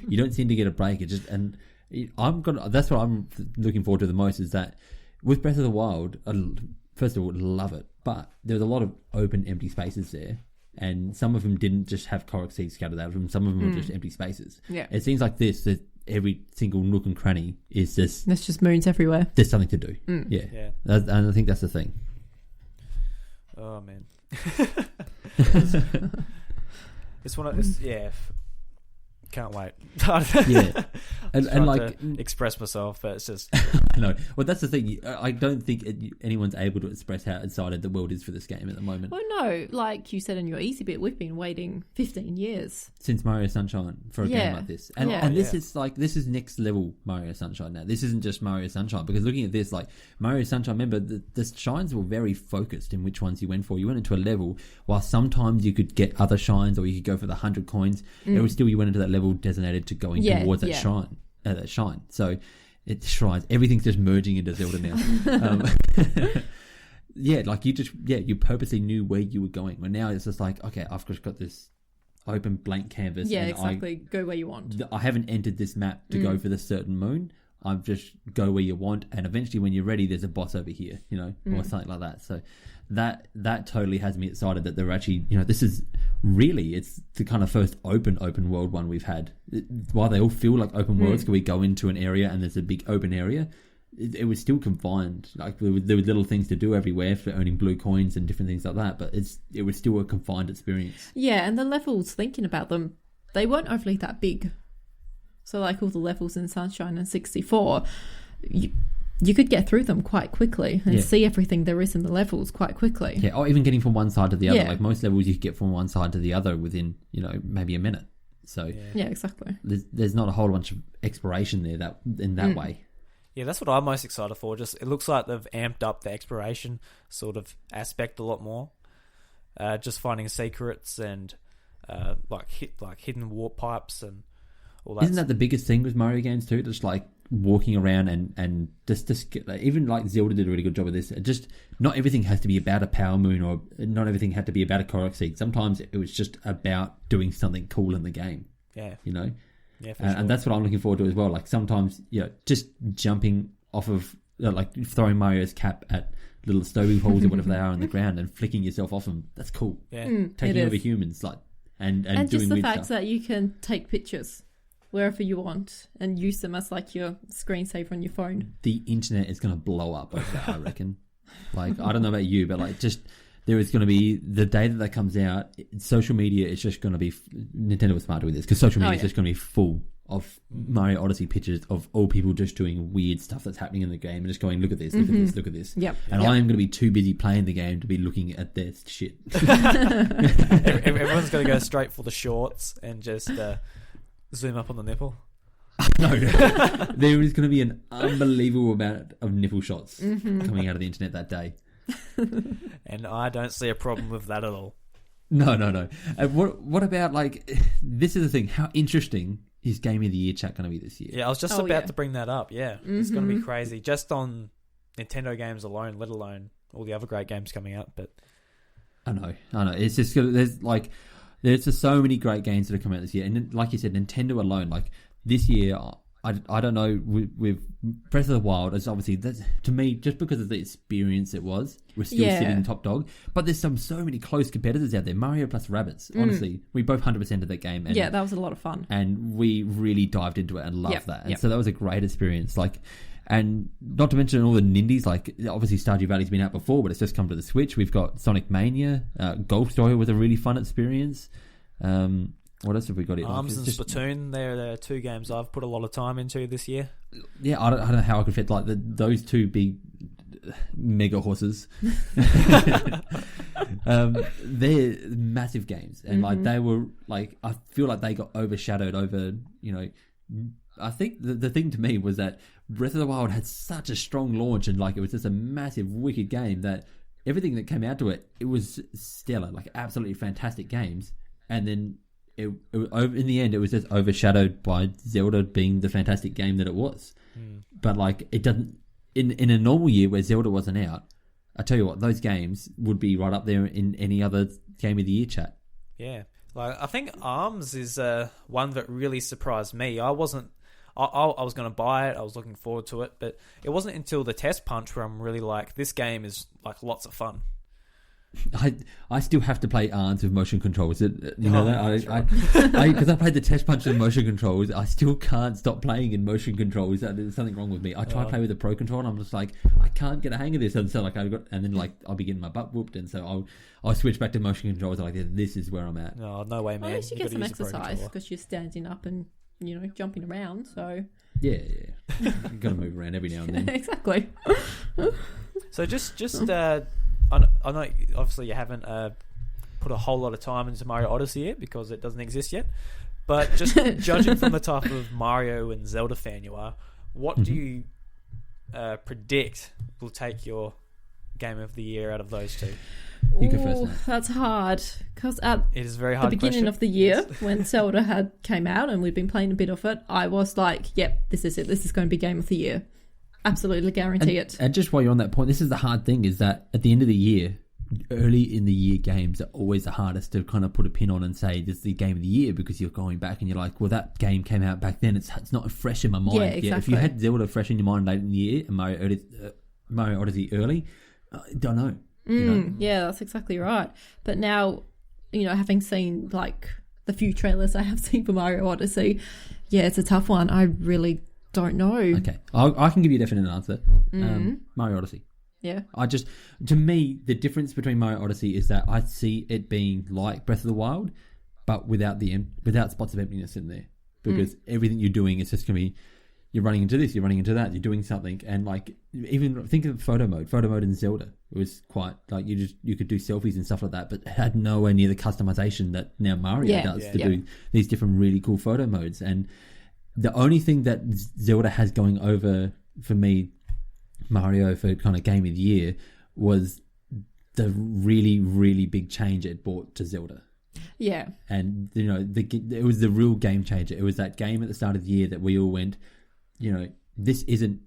Speaker 3: You don't seem to get a break. That's what I'm looking forward to the most, is that with Breath of the Wild, first of all, love it, but there's a lot of open, empty spaces there, and some of them didn't just have Korok seeds scattered out of them. Some of them were just empty spaces.
Speaker 4: Yeah,
Speaker 3: it seems like that every single nook and cranny is just
Speaker 4: there's just moons everywhere.
Speaker 3: There's something to do. Yeah. And I think that's the thing.
Speaker 2: Oh man, this one, can't wait.
Speaker 3: Yeah, and like
Speaker 2: to express myself, but it's just
Speaker 3: no. Well, that's the thing. I don't think anyone's able to express how excited the world is for this game at the moment.
Speaker 4: Well, no, like you said in your easy bit, we've been waiting 15 years
Speaker 3: since Mario Sunshine for a game like this, and this is next level Mario Sunshine. Now, this isn't just Mario Sunshine, because looking at this, like Mario Sunshine, remember the shines were very focused in which ones you went for. You went into a level, while sometimes you could get other shines, or you could go for the 100 coins. It was still, you went into that level designated to going towards that shine. So it's shrines. Everything's just merging into Zelda now. You purposely knew where you were going. Well, now it's just like, okay, I've just got this open blank canvas.
Speaker 4: Yeah, exactly. Go where you want.
Speaker 3: I haven't entered this map to go for the certain moon. I've just go where you want, and eventually when you're ready, there's a boss over here, or something like that. So that totally has me excited that they're actually, this is really, it's the kind of first open world one we've had. While they all feel like open worlds, can we go into an area and there's a big open area, it was still confined. Like there were little things to do everywhere for earning blue coins and different things like that, but it was still a confined experience. Yeah,
Speaker 4: and the levels, thinking about them, they weren't overly that big. So like all the levels in Sunshine and 64, you could get through them quite quickly and see everything there is in the levels quite quickly.
Speaker 3: Yeah, or even getting from one side to the other. Like most levels you could get from one side to the other within, maybe a minute. So
Speaker 4: yeah, exactly.
Speaker 3: There's not a whole bunch of exploration there in that way.
Speaker 2: Yeah, that's what I'm most excited for. Just it looks like they've amped up the exploration sort of aspect a lot more. Just finding secrets and hidden warp pipes and all that.
Speaker 3: Isn't that the biggest thing with Mario games too? Just like walking around and just even like Zelda did a really good job of this. Just not everything has to be about a power moon, or not everything had to be about a Korok seed. Sometimes it was just about doing something cool in the game.
Speaker 2: Yeah,
Speaker 3: Yeah,
Speaker 2: for sure.
Speaker 3: And that's what I'm looking forward to as well. Like sometimes, just jumping off of like throwing Mario's cap at little stogie holes or whatever they are on the ground and flicking yourself off them. That's cool.
Speaker 2: Yeah,
Speaker 3: taking over humans, like and doing
Speaker 4: just the
Speaker 3: weird
Speaker 4: fact
Speaker 3: stuff.
Speaker 4: that you can take pictures wherever you want and use them as like your screensaver on your phone.
Speaker 3: The internet is going to blow up over that, I reckon. Like, I don't know about you, but like just there is going to be, the day that comes out, social media is just going to be, Nintendo was smart with this, because social media is just going to be full of Mario Odyssey pictures of all people just doing weird stuff that's happening in the game and just going, look at this, look at this, look at this.
Speaker 4: Yep.
Speaker 3: And I am going to be too busy playing the game to be looking at their shit.
Speaker 2: Everyone's going to go straight for the shorts and just zoom up on the nipple.
Speaker 3: No, there is going to be an unbelievable amount of nipple shots coming out of the internet that day.
Speaker 2: And I don't see a problem with that at all.
Speaker 3: No. What about, like, this is the thing, how interesting is Game of the Year chat going to be this year?
Speaker 2: Yeah, I was just about to bring that up. Yeah, it's going to be crazy. Just on Nintendo games alone, let alone all the other great games coming out. But
Speaker 3: I know. It's just, there's just so many great games that have come out this year. And like you said, Nintendo alone, like this year, I don't know, with Breath of the Wild, it's obviously, that's, to me, just because of the experience it was, we're still sitting top dog. But there's so many close competitors out there. Mario plus Rabbids, honestly, we both 100%ed that game. And,
Speaker 4: that was a lot of fun.
Speaker 3: And we really dived into it and loved that. And so that was a great experience. Like, and not to mention all the Nindies, like obviously Stardew Valley's been out before, but it's just come to the Switch. We've got Sonic Mania. Golf Story was a really fun experience. What else have we got here?
Speaker 2: Arms and Splatoon, they're two games I've put a lot of time into this year.
Speaker 3: Yeah, I don't know how I could fit like those two big mega horses. They're massive games, and like they were like, I feel like they got overshadowed over, you know, I think the thing to me was that Breath of the Wild had such a strong launch, and like it was just a massive wicked game that everything that came out to it was stellar, like absolutely fantastic games. And then in the end, it was just overshadowed by Zelda being the fantastic game that it was. But like it doesn't, in a normal year where Zelda wasn't out, I tell you what, those games would be right up there in any other game of the year chat.
Speaker 2: Yeah, like I think Arms is one that really surprised me. I was going to buy it. I was looking forward to it, but it wasn't until the test punch where I'm really like, this game is like lots of fun.
Speaker 3: I still have to play Arms with motion controls. Because I played the test punch with motion controls, I still can't stop playing in motion controls. There's something wrong with me. I try to play with the Pro Controller, and I'm just like, I can't get a hang of this. And so like and then like I'll be getting my butt whooped, and so I'll switch back to motion controls. Like this is where I'm at.
Speaker 2: No way, man.
Speaker 4: At least you get some exercise because you're standing up and jumping around. So
Speaker 3: yeah, you got to move around every now and then.
Speaker 4: Exactly.
Speaker 2: So just I know obviously you haven't put a whole lot of time into Mario Odyssey yet because it doesn't exist yet, but just judging from the type of Mario and Zelda fan you are, what do you predict will take your game of the year out of those two?
Speaker 3: You go first.
Speaker 4: That's hard because at
Speaker 2: it is a very hard
Speaker 4: the beginning
Speaker 2: question.
Speaker 4: of the year when Zelda came out and we'd been playing a bit of it, I was like, yep, this is it. This is going to be game of the year. Absolutely guarantee it.
Speaker 3: And just while you're on that point, this is the hard thing, is that at the end of the year, early in the year games are always the hardest to kind of put a pin on and say this is the game of the year, because you're going back and you're like, well, that game came out back then. It's not fresh in my mind.
Speaker 4: Yeah, exactly.
Speaker 3: If you had Zelda fresh in your mind late in the year and Mario Odyssey early, I don't know.
Speaker 4: Yeah, that's exactly right. But now, having seen like the few trailers I have seen for Mario Odyssey, yeah, it's a tough one. I really don't know.
Speaker 3: Okay, I can give you a definite answer. Mario Odyssey.
Speaker 4: Yeah.
Speaker 3: To me, the difference between Mario Odyssey is that I see it being like Breath of the Wild, but without spots of emptiness in there, because everything you're doing is just going to be, you're running into this, you're running into that, you're doing something, and like even think of photo mode in Zelda. It was quite like you could do selfies and stuff like that, but it had nowhere near the customization that now Mario does to do these different really cool photo modes. And the only thing that Zelda has going over for me, Mario, for kind of game of the year, was the really, really big change it brought to Zelda.
Speaker 4: Yeah.
Speaker 3: And, it was the real game changer. It was that game at the start of the year that we all went, this isn't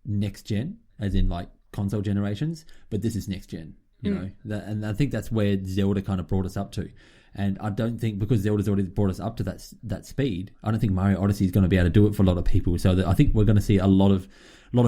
Speaker 3: next gen, as in like console generations, but this is next gen, and I think that's where Zelda kind of brought us up to. And I don't think, because Zelda's already brought us up to that speed, I don't think Mario Odyssey is going to be able to do it for a lot of people. So I think we're going to see a lot of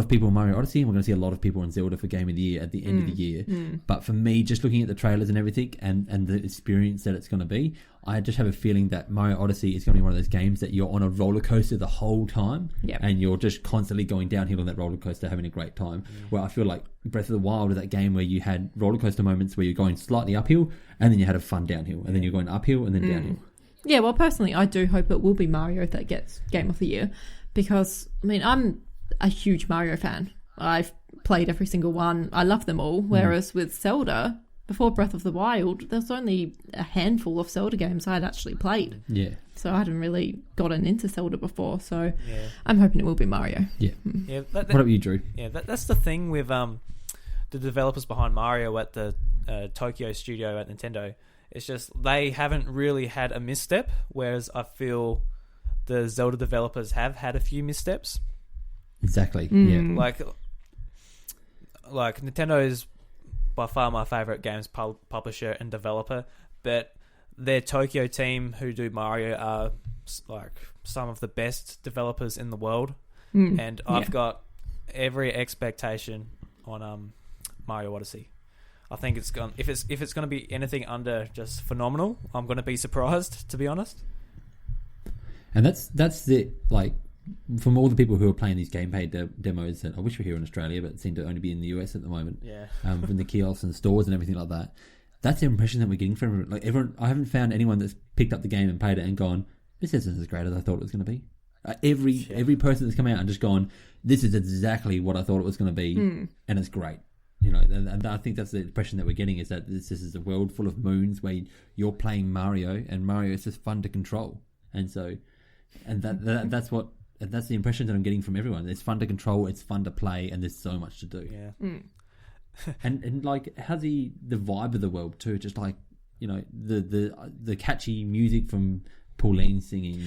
Speaker 3: people in Mario Odyssey, and we're going to see a lot of people in Zelda for Game of the Year at the end of the year. But for me, just looking at the trailers and everything and the experience that it's going to be, I just have a feeling that Mario Odyssey is going to be one of those games that you're on a roller coaster the whole time, and you're just constantly going downhill on that roller coaster, having a great time. Where I feel like Breath of the Wild is that game where you had roller coaster moments where you're going slightly uphill, and then you had a fun downhill, and then you're going uphill and then downhill.
Speaker 4: Yeah, well, personally, I do hope it will be Mario that gets Game of the Year, because, I'm a huge Mario fan. I've played every single one. I love them all. Whereas with Zelda, before Breath of the Wild, there's only a handful of Zelda games I'd actually played. Yeah. So I hadn't really gotten into Zelda before. So I'm hoping it will be Mario.
Speaker 3: Yeah. Yeah. What about you, Drew?
Speaker 2: Yeah, that's the thing with the developers behind Mario at the Tokyo studio at Nintendo. It's just they haven't really had a misstep, whereas I feel the Zelda developers have had a few missteps.
Speaker 3: Exactly. Yeah.
Speaker 2: Like Nintendo is by far my favorite games publisher and developer, but their Tokyo team who do Mario are like some of the best developers in the world, and I've got every expectation on Mario Odyssey. I think it's going if it's going to be anything under just phenomenal, I'm going to be surprised, to be honest.
Speaker 3: And that's the like. From all the people who are playing these gameplay demos that I wish were here in Australia, but seem to only be in the US at the moment. Yeah. From the kiosks and stores and everything like that. That's the impression that we're getting from everyone. Like everyone, I haven't found anyone that's picked up the game and played it and gone, "This isn't as great as I thought it was going to be." Every person that's come out and just gone, "This is exactly what I thought it was going to be," and it's great. You know, and I think that's the impression that we're getting, is that this is a world full of moons where you're playing Mario, and Mario is just fun to control, and that's the impression that I'm getting from everyone. It's fun to control, it's fun to play, and there's so much to do.
Speaker 2: Yeah.
Speaker 3: and like how the vibe of the world too, just like, you know, the catchy music from Pauline singing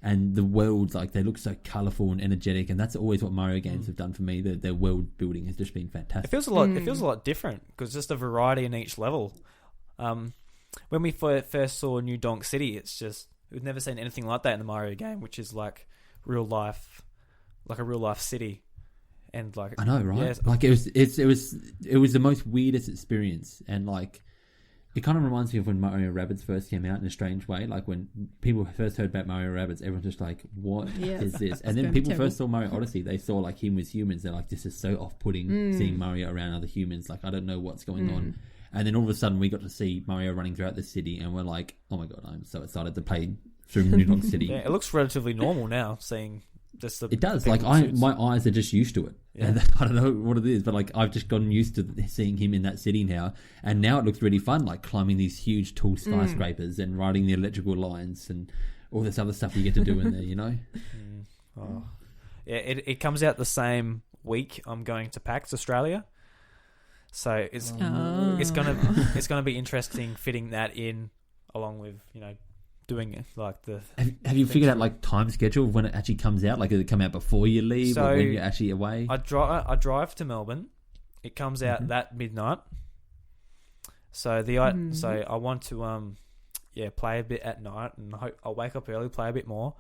Speaker 3: and the worlds, like they look so colourful and energetic, and that's always what Mario games have done for me. Their world building has just been fantastic.
Speaker 2: It feels a lot different because just a variety in each level. When we first saw New Donk City, it's just we've never seen anything like that in the Mario game, which is like real life, like a real life city, and like
Speaker 3: I know, right?
Speaker 2: Yeah,
Speaker 3: like it was the most weirdest experience, and like. It kind of reminds me of when Mario Rabbids first came out in a strange way. Like when people first heard about Mario Rabbids, everyone's just like, "What is this?" And then people first saw Mario Odyssey, they saw like him with humans. They're like, "This is so off-putting seeing Mario around other humans. Like I don't know what's going on." And then all of a sudden, we got to see Mario running throughout the city, and we're like, "Oh my god, I'm so excited to play through New Donk City."
Speaker 2: Yeah, it looks relatively normal now. Seeing just
Speaker 3: it does. Like my eyes are just used to it. Yeah. And I don't know what it is, but like I've just gotten used to seeing him in that city now, and now it looks really fun, like climbing these huge tall skyscrapers and riding the electrical lines and all this other stuff you get to do in there, you know.
Speaker 2: Oh. Yeah, it comes out the same week I'm going to PAX Australia, so it's gonna be interesting fitting that in along with, you know, doing it like the.
Speaker 3: Have you figured out like time schedule of when it actually comes out? Like, does it come out before you leave or when you're actually away?
Speaker 2: I drive to Melbourne. It comes out that midnight. So so I want to play a bit at night, and I'll wake up early, play a bit more.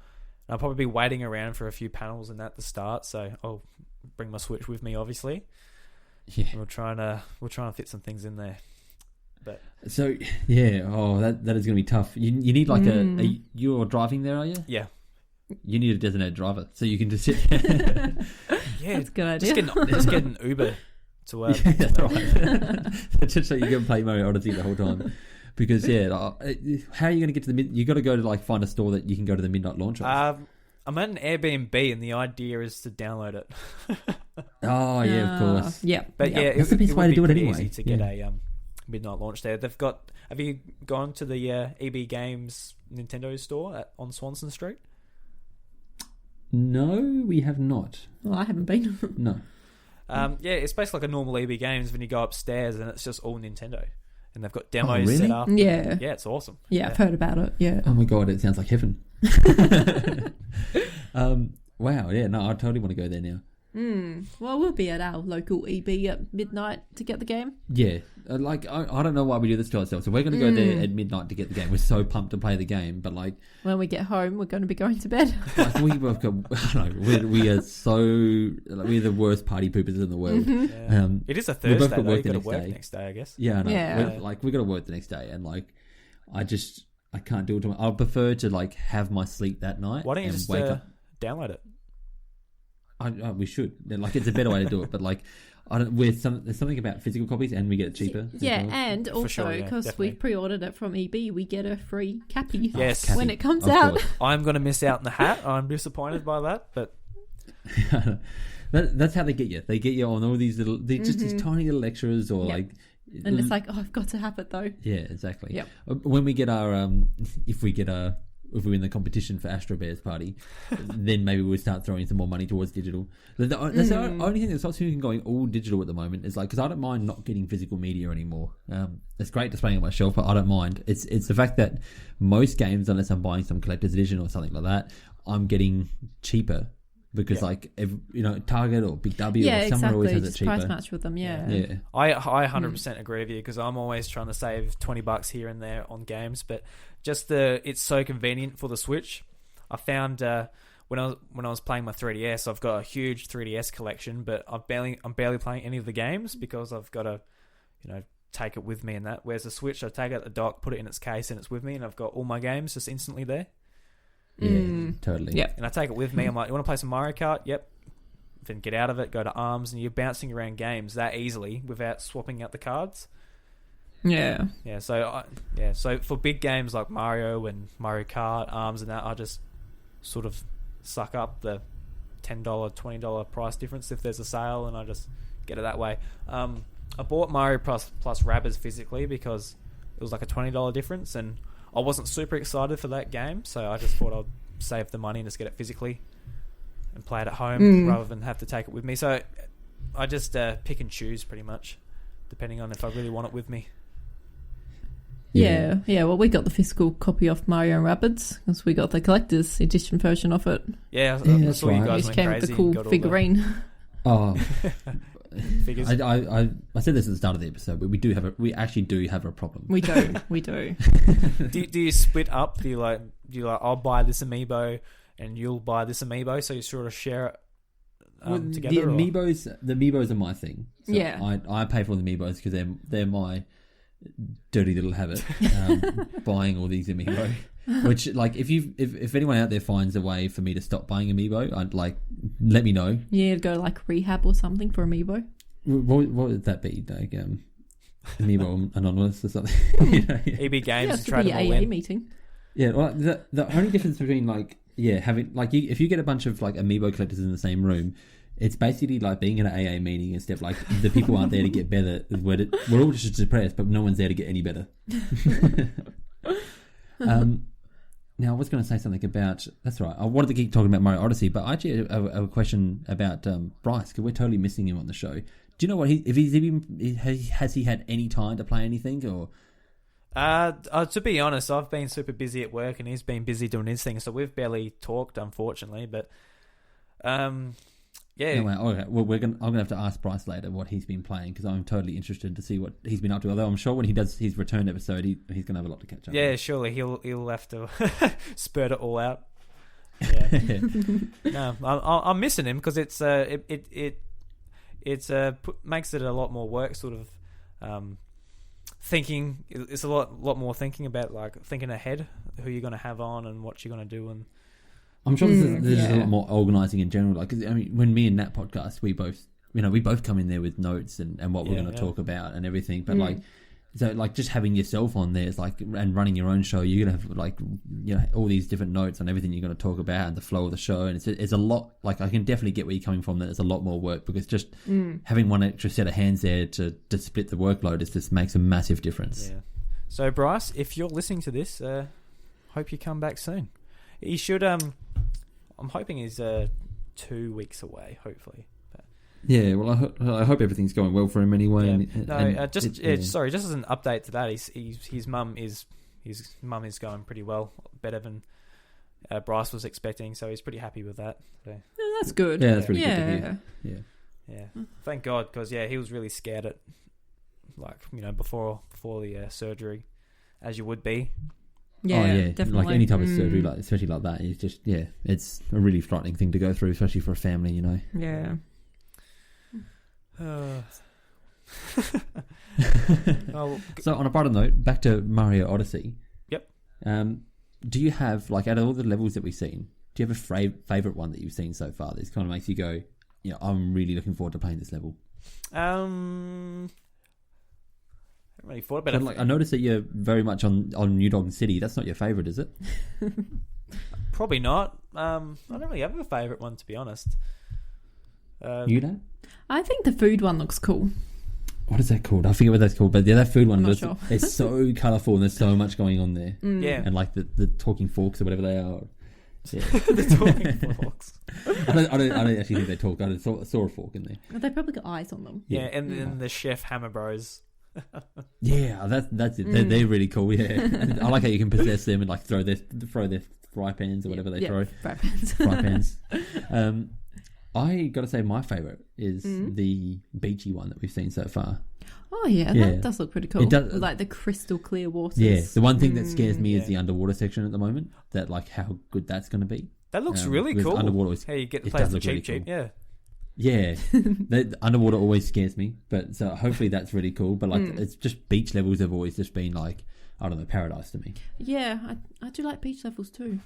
Speaker 2: And I'll probably be waiting around for a few panels and that to start. So I'll bring my Switch with me, obviously.
Speaker 3: Yeah,
Speaker 2: and we're trying to fit some things in there. But
Speaker 3: so that is going to be tough. You need like you're driving there, are you?
Speaker 2: Yeah.
Speaker 3: You need a designated driver so you can just sit there.
Speaker 4: Yeah, that's a good idea.
Speaker 2: Just get an Uber to work.
Speaker 3: Yeah, that's right. Just so you can play Mario Odyssey the whole time. Because how are you going to get to you got to go to like find a store that you can go to the midnight launch of.
Speaker 2: I'm at an Airbnb, and the idea is to download it.
Speaker 3: Oh yeah, of course.
Speaker 4: Yeah,
Speaker 2: but
Speaker 3: that's the best way to do it anyway.
Speaker 2: Easy to get a midnight launch there. They've got. Have you gone to the EB Games Nintendo store on Swanson Street?
Speaker 3: No, we have not.
Speaker 4: Well, I haven't been.
Speaker 3: No.
Speaker 2: It's basically like a normal EB Games when you go upstairs, and it's just all Nintendo, and they've got demos set up.
Speaker 4: Yeah,
Speaker 2: it's awesome.
Speaker 4: Yeah, I've heard about it. Yeah.
Speaker 3: Oh my god, it sounds like heaven. Wow. Yeah. No, I totally want to go there now.
Speaker 4: Well, we'll be at our local EB at midnight to get the game.
Speaker 3: Yeah, I don't know why we do this to ourselves. So we're going to go there at midnight to get the game. We're so pumped to play the game, but like
Speaker 4: when we get home, we're going to be going to bed.
Speaker 3: Like we're the worst party poopers in the world.
Speaker 2: Yeah. It is a Thursday. You've got to work next day, I guess.
Speaker 3: Yeah, I know. Yeah. We've got to work the next day, and like I can't do it. I'll prefer to like have my sleep that night.
Speaker 2: Why don't you just wake up, download it?
Speaker 3: We should. Like, it's a better way to do it, but like, there's something about physical copies, and we get it cheaper.
Speaker 4: Yeah, and also because we pre-ordered it from EB, we get a free cappy.
Speaker 2: Yes,
Speaker 4: when it comes out.
Speaker 3: Course.
Speaker 2: I'm going to miss out on the hat. I'm disappointed by that, but
Speaker 3: that's how they get you. They get you on all these little, just these tiny little extras, or like.
Speaker 4: And it's like, I've got to have it though.
Speaker 3: Yeah, exactly.
Speaker 4: Yep.
Speaker 3: When we get our, if we win the competition for Astro Bears party, then maybe we'll start throwing some more money towards digital. That's the only thing that stops me from going all digital at the moment. Is like, because I don't mind not getting physical media anymore. It's great displaying it on my shelf, but I don't mind. It's the fact that most games, unless I'm buying some collector's edition or something like that, I'm getting cheaper. Because Target or Big W or somewhere always has it cheaper.
Speaker 4: Price match with them,
Speaker 2: yeah. I 100% agree with you, because I'm always trying to save $20 here and there on games, but just it's so convenient for the Switch. I found when I was playing my 3DS, I've got a huge 3DS collection, but I'm barely playing any of the games because I've got to take it with me and that. Whereas the Switch, I take out the dock, put it in its case, and it's with me, and I've got all my games just instantly there.
Speaker 3: Yeah, totally.
Speaker 2: Yeah, and I take it with me. I'm like, you want to play some Mario Kart? Yep. Then get out of it, go to ARMS, and you're bouncing around games that easily without swapping out the cards.
Speaker 4: Yeah.
Speaker 2: So for big games like Mario and Mario Kart, Arms and that, I just sort of suck up the $10, $20 price difference if there's a sale, and I just get it that way. I bought Mario plus Rabbids physically because it was like a $20 difference, and I wasn't super excited for that game, so I just thought I'd save the money and just get it physically and play it at home rather than have to take it with me. So I just pick and choose pretty much, depending on if I really want it with me.
Speaker 4: Yeah. Well, we got the physical copy of Mario and Rabbids because we got the collector's edition version of it.
Speaker 2: Yeah,
Speaker 3: I
Speaker 2: saw you guys
Speaker 4: Which
Speaker 2: went
Speaker 4: came
Speaker 2: crazy.
Speaker 4: with the cool
Speaker 2: got all
Speaker 4: figurine.
Speaker 3: Oh,
Speaker 2: figures.
Speaker 3: I said this at the start of the episode, but we actually do have a problem.
Speaker 4: We do.
Speaker 2: do you split up? Do you like I'll buy this amiibo and you'll buy this amiibo, so you sort of share it together?
Speaker 3: The amiibos are my thing. So
Speaker 4: yeah,
Speaker 3: I pay for the amiibos because they're my dirty little habit, buying all these amiibo. Which, like, if anyone out there finds a way for me to stop buying amiibo, I'd like let me know.
Speaker 4: Yeah, go like rehab or something for amiibo.
Speaker 3: What would that be? Like Amiibo Anonymous or something?
Speaker 2: EB Games and
Speaker 4: to
Speaker 2: trade
Speaker 4: be
Speaker 2: them all
Speaker 4: AA
Speaker 2: in.
Speaker 4: meeting.
Speaker 3: Yeah, well, the only difference between having if you get a bunch of like amiibo collectors in the same room, it's basically like being in an AA meeting and stuff. Like the people aren't there to get better. We're all just depressed, but no one's there to get any better. Now, I was going to say something about... That's right. I wanted to keep talking about Mario Odyssey, but I actually have a question about Bryce, because we're totally missing him on the show. Do you know what has he had any time to play anything, or...
Speaker 2: To be honest, I've been super busy at work and he's been busy doing his thing, so we've barely talked, unfortunately. But yeah.
Speaker 3: Anyway, okay. Well, I'm gonna have to ask Bryce later what he's been playing, because I'm totally interested to see what he's been up to. Although I'm sure when he does his return episode, he's gonna have a lot to catch up.
Speaker 2: Yeah, surely he'll have to spurt it all out. Yeah. No, I'm missing him because it's makes it a lot more work, sort of. Thinking, it's a lot more thinking about, like, thinking ahead who you're going to have on and what you're going to do. And
Speaker 3: I'm sure there's a lot more organising in general. Like, 'cause, I mean, when me and Nat podcast, we both come in there with notes and what we're going to talk about and everything. But like just having yourself on there is like, and running your own show, you're going to have like, all these different notes on everything you're going to talk about and the flow of the show. And it's a lot, like, I can definitely get where you're coming from, that it's a lot more work, because just having one extra set of hands there to split the workload just makes a massive difference. Yeah.
Speaker 2: So Bryce, if you're listening to this, hope you come back soon. He should, I'm hoping he's 2 weeks away, hopefully.
Speaker 3: Yeah, well, I hope everything's going well for him anyway.
Speaker 2: Yeah. Just as an update to that, his mum is going pretty well, better than Bryce was expecting, so he's pretty happy with that. So.
Speaker 4: Oh, that's good.
Speaker 3: Yeah, that's really good to hear.
Speaker 2: Yeah. Thank God, because he was really scared at, like, before the surgery, as you would be.
Speaker 4: Yeah, definitely.
Speaker 3: Like any type of surgery, like especially like that, is just it's a really frightening thing to go through, especially for a family,
Speaker 4: Yeah.
Speaker 3: So on a brighter note, back to Mario Odyssey.
Speaker 2: Yep.
Speaker 3: Do you have, like, out of all the levels that we've seen, do you have a favourite one that you've seen so far that kind of makes you go, I'm really looking forward to playing this level?
Speaker 2: I haven't really thought about it.
Speaker 3: Like, I noticed that you're very much on New Dog City. That's not your favourite, is it?
Speaker 2: Probably not. I don't really have a favourite one, to be honest.
Speaker 3: You don't?
Speaker 4: I think the food one looks cool.
Speaker 3: What is that called? I forget what that's called, but that food one,
Speaker 4: sure.
Speaker 3: It's so colourful and there's so much going on there.
Speaker 2: Yeah.
Speaker 3: And like the talking forks or whatever they are. Yeah.
Speaker 2: The talking forks.
Speaker 3: I don't actually think they talk. I saw a fork in there.
Speaker 4: They probably got eyes on them.
Speaker 2: Yeah, and then the chef Hammer Bros.
Speaker 3: Yeah, that's it. They're really cool. Yeah, I like how you can possess them and like throw their fry pans or whatever they throw.
Speaker 4: Fry pans.
Speaker 3: Fry pans. I got to say my favourite is the beachy one that we've seen so far.
Speaker 4: Oh yeah, that does look pretty cool. It does, with like the crystal clear waters.
Speaker 3: Yeah, the one thing that scares me is the underwater section at the moment. That, like, how good that's going to be.
Speaker 2: That looks really cool.
Speaker 3: Underwater
Speaker 2: how you get the place for cheap,
Speaker 3: really
Speaker 2: yeah.
Speaker 3: Yeah, the underwater always scares me, but so hopefully that's really cool. But like, it's just beach levels have always just been like, I don't know, paradise to me.
Speaker 4: Yeah, I do like beach levels too.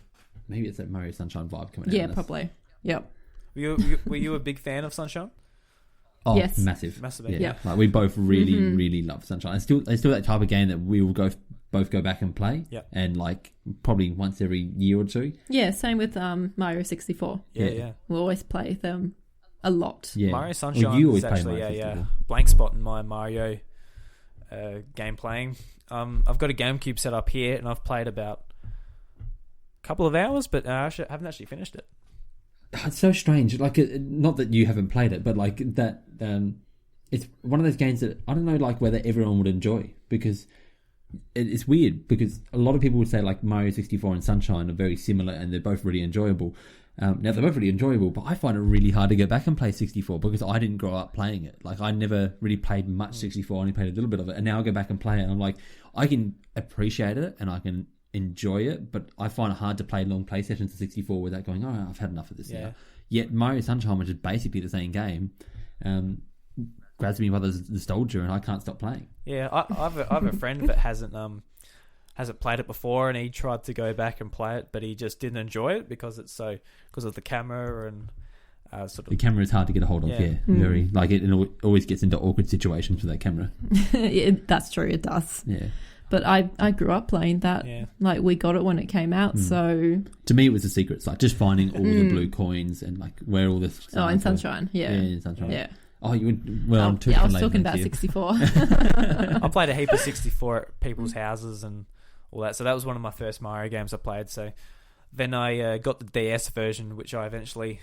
Speaker 3: Maybe it's that Mario Sunshine vibe coming out.
Speaker 4: Yeah, probably. Yep.
Speaker 2: Were you a big fan of Sunshine?
Speaker 3: Oh,
Speaker 4: Yes.
Speaker 3: massive.
Speaker 2: Massive,
Speaker 3: Yeah. Like we both really, really love Sunshine. It's still that type of game that we will both go back and play.
Speaker 2: Yep.
Speaker 3: And like probably once every year or two.
Speaker 4: Yeah, same with Mario 64.
Speaker 2: Yeah.
Speaker 4: We always play them a lot.
Speaker 3: Yeah.
Speaker 2: Mario Sunshine
Speaker 3: Well, you always
Speaker 2: is
Speaker 3: play
Speaker 2: actually
Speaker 3: Mario
Speaker 2: a
Speaker 3: 64.
Speaker 2: blank spot in my Mario game playing. I've got a GameCube set up here, and I've played about a couple of hours, but I haven't actually finished it.
Speaker 3: It's so strange. Like, not that you haven't played it, but like that. It's one of those games that I don't know, like whether everyone would enjoy, because it's weird. Because a lot of people would say like Mario 64 and Sunshine are very similar, and they're both really enjoyable. Now they're both really enjoyable, but I find it really hard to go back and play 64 because I didn't grow up playing it. Like I never really played much 64. I only played a little bit of it, and now I go back and play it, and I'm like, I can appreciate it and I can enjoy it, but I find it hard to play long play sessions of 64 without going, oh, I've had enough of this now. Yet Mario Sunshine, which is basically the same game, grabs me by the nostalgia, and I can't stop playing.
Speaker 2: Yeah, I have a friend that hasn't played it before, and he tried to go back and play it, but he just didn't enjoy it because of the camera and sort of
Speaker 3: the camera is hard to get a hold of. Yeah, very like it always gets into awkward situations with that camera.
Speaker 4: That's true. It does.
Speaker 3: Yeah.
Speaker 4: But I grew up playing that. Yeah. Like, we got it when it came out, so...
Speaker 3: To me, it was the secret. It's like just finding all the blue coins and like where all this...
Speaker 4: Oh, in Sunshine, yeah.
Speaker 3: Yeah, in Sunshine.
Speaker 4: Yeah.
Speaker 3: Oh, you would... Well,
Speaker 4: I was talking about 64.
Speaker 2: I played a heap of 64 at people's houses and all that, so that was one of my first Mario games I played. So then I got the DS version, which I eventually...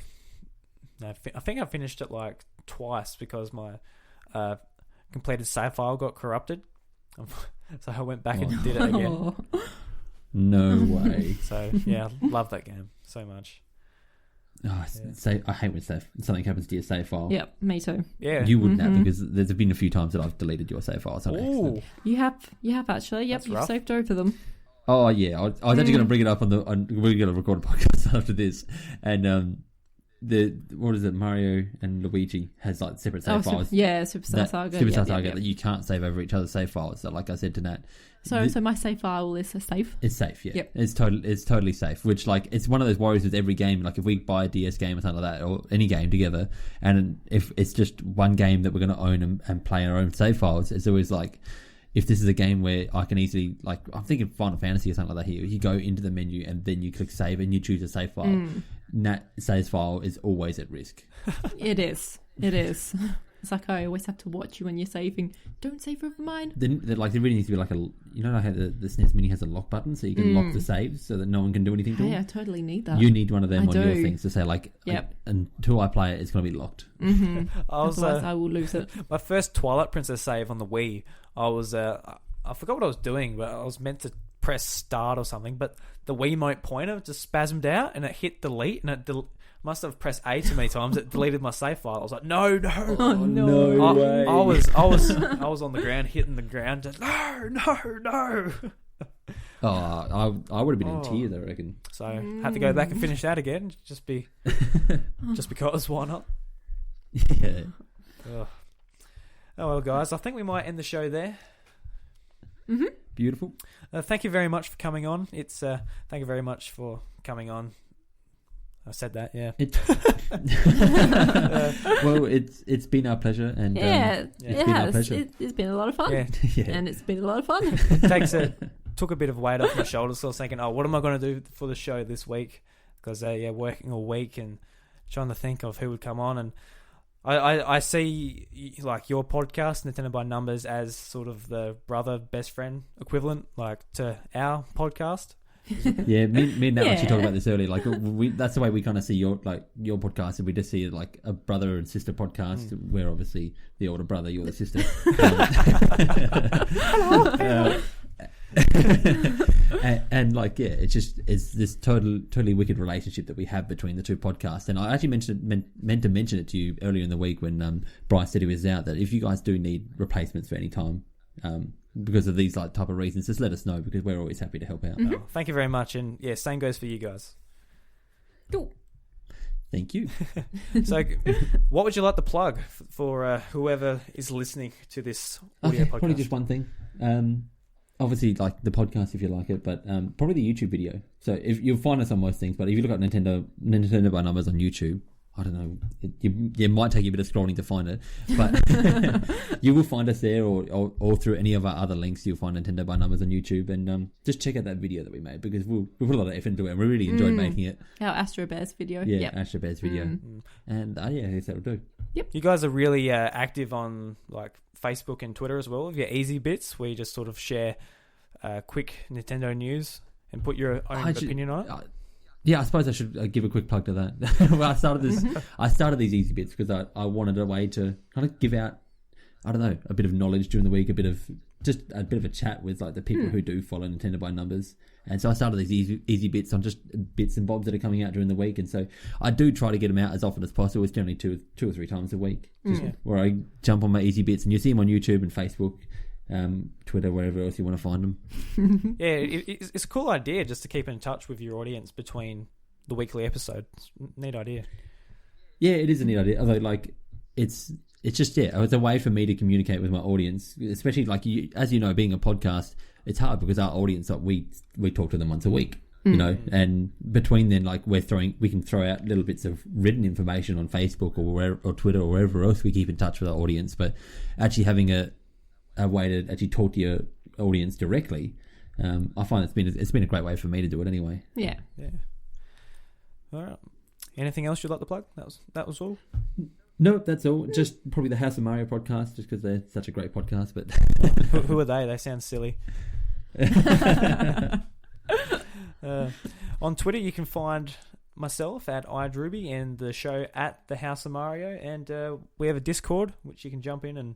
Speaker 2: I think I finished it like twice because my completed save file got corrupted. So I went back and did it again.
Speaker 3: No way.
Speaker 2: So yeah, love that game so much.
Speaker 3: Oh, I hate when something happens to your save file.
Speaker 4: Yep, me too.
Speaker 2: Yeah,
Speaker 3: you wouldn't have, because there's been a few times that I've deleted your save files on accident.
Speaker 4: You have actually. Yep, you've saved over them.
Speaker 3: Oh yeah, I was actually going to bring it up we're going to record a podcast after this, and what is it? Mario and Luigi has like separate save files.
Speaker 4: Superstar Saga.
Speaker 3: Superstar Saga that you can't save over each other's save files. So, like I said to Nat,
Speaker 4: so my save file is safe.
Speaker 3: It's safe. Yeah,
Speaker 4: yep.
Speaker 3: It's totally safe. Which like it's one of those worries with every game. Like if we buy a DS game or something like that, or any game together, and if it's just one game that we're going to own and play our own save files, it's always like, if this is a game where I can easily, like, I'm thinking Final Fantasy or something like that here, you go into the menu and then you click save and you choose a save file. Nat save file is always at risk.
Speaker 4: It is. It's like I always have to watch you when you're saving. Don't save over mine.
Speaker 3: There really needs to be like how the SNES Mini has a lock button so you can lock the saves so that no one can do anything to it.
Speaker 4: I totally need that.
Speaker 3: You need one of them your things to say like,
Speaker 4: yep.
Speaker 3: Until I play it, it's going to be locked.
Speaker 4: Mm-hmm. Otherwise, I will lose it.
Speaker 2: My first Twilight Princess save on the Wii, I forgot what I was doing, but I was meant to press start or something, but the Wiimote pointer just spasmed out and it hit delete, and it must have pressed A too many times. It deleted my save file. I was like, no.
Speaker 4: Oh, no
Speaker 3: way.
Speaker 2: I was on the ground, hitting the ground, just no.
Speaker 3: Oh, I would have been in tears, I reckon.
Speaker 2: So I had to go back and finish that again, just because, why not?
Speaker 3: Yeah.
Speaker 2: Oh well, guys, I think we might end the show there.
Speaker 4: Mm-hmm.
Speaker 3: Beautiful.
Speaker 2: Thank you very much for coming on. Thank you very much for coming on. I said that, yeah.
Speaker 3: Well, it's been our pleasure, and
Speaker 4: it's been a lot of fun.
Speaker 2: Yeah.
Speaker 4: And it's been a lot of fun.
Speaker 2: Took a bit of weight off my shoulders. So I was thinking, what am I going to do for the show this week? Because working all week and trying to think of who would come on, and I see like your podcast, Nintendo by Numbers, as sort of the brother best friend equivalent, like to our podcast.
Speaker 3: Yeah, me and Nat actually talked about this earlier. Like, that's the way we kind of see your podcast, and we just see it like a brother and sister podcast. We're obviously the older brother, you're the sister. Hello. And like, yeah, it's this totally wicked relationship that we have between the two podcasts. And I actually meant to mention it to you earlier in the week when Bryce said he was out, that if you guys do need replacements for any time, because of these like type of reasons, just let us know, because we're always happy to help out.
Speaker 2: Mm-hmm. Thank you very much, and yeah, same goes for you guys.
Speaker 4: Cool.
Speaker 3: Thank you.
Speaker 2: So, what would you like to plug for whoever is listening to this audio podcast?
Speaker 3: Probably just one thing. Obviously, like the podcast if you like it, but probably the YouTube video. So if you'll find us on most things, but if you look up Nintendo by Numbers on YouTube, I don't know. It might take you a bit of scrolling to find it, but you will find us there, or through any of our other links. You'll find Nintendo by Numbers on YouTube, and just check out that video that we made because we put a lot of effort into it, and we really enjoyed making it.
Speaker 4: Our Astro Bears video,
Speaker 3: Astro Bears video, and I guess that'll do.
Speaker 2: Yep, you guys are really active on like Facebook and Twitter as well. With your Easy Bits, where you just sort of share quick Nintendo news and put your own opinion on it.
Speaker 3: Yeah, I suppose I should give a quick plug to that. Well, I started these Easy Bits because I wanted a way to kind of give out, I don't know, a bit of knowledge during the week, a bit of a chat with like the people who do follow Nintendo by Numbers. And so I started these easy bits on just bits and bobs that are coming out during the week. And so I do try to get them out as often as possible. It's generally two or three times a week, where I jump on my Easy Bits, and you see them on YouTube and Facebook. Twitter, wherever else you want to find them.
Speaker 2: Yeah, it's a cool idea just to keep in touch with your audience between the weekly episode. It's a neat idea.
Speaker 3: Yeah, it is a neat idea. Although, like, it's just it's a way for me to communicate with my audience, especially like as you know, being a podcast, it's hard because our audience, like, we talk to them once a week, you know, and between then, like, we can throw out little bits of written information on Facebook or Twitter or wherever else we keep in touch with our audience, but actually having a way to actually talk to your audience directly, I find it's been a great way for me to do it anyway.
Speaker 4: Yeah.
Speaker 2: All right. Anything else you'd like to plug? That was all.
Speaker 3: No, that's all. Just probably the House of Mario podcast, just because they're such a great podcast. But
Speaker 2: who are they? They sound silly. On Twitter, you can find myself at iDruby and the show at the House of Mario, and we have a Discord which you can jump in and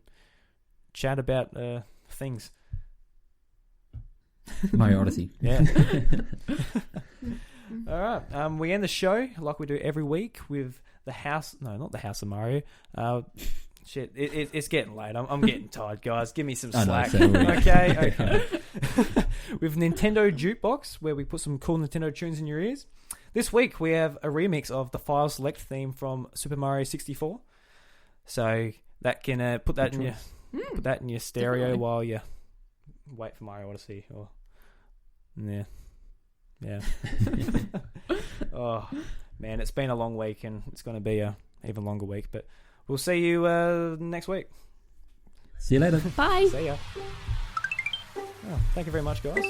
Speaker 2: chat about things.
Speaker 3: Mario Odyssey.
Speaker 2: Yeah. All right. We end the show like we do every week with the house. No, not the House of Mario. Shit, it's getting late. I'm getting tired, guys. Give me some slack. Okay. With Nintendo Jukebox, where we put some cool Nintendo tunes in your ears. This week we have a remix of the File Select theme from Super Mario 64. So that can put that in your stereo
Speaker 4: Definitely.
Speaker 2: while you wait for Mario Odyssey. Or yeah. Oh man, it's been a long week, and it's going to be a even longer week. But we'll see you next week.
Speaker 3: See you later.
Speaker 4: Bye.
Speaker 2: See ya. Oh, thank you very much, guys.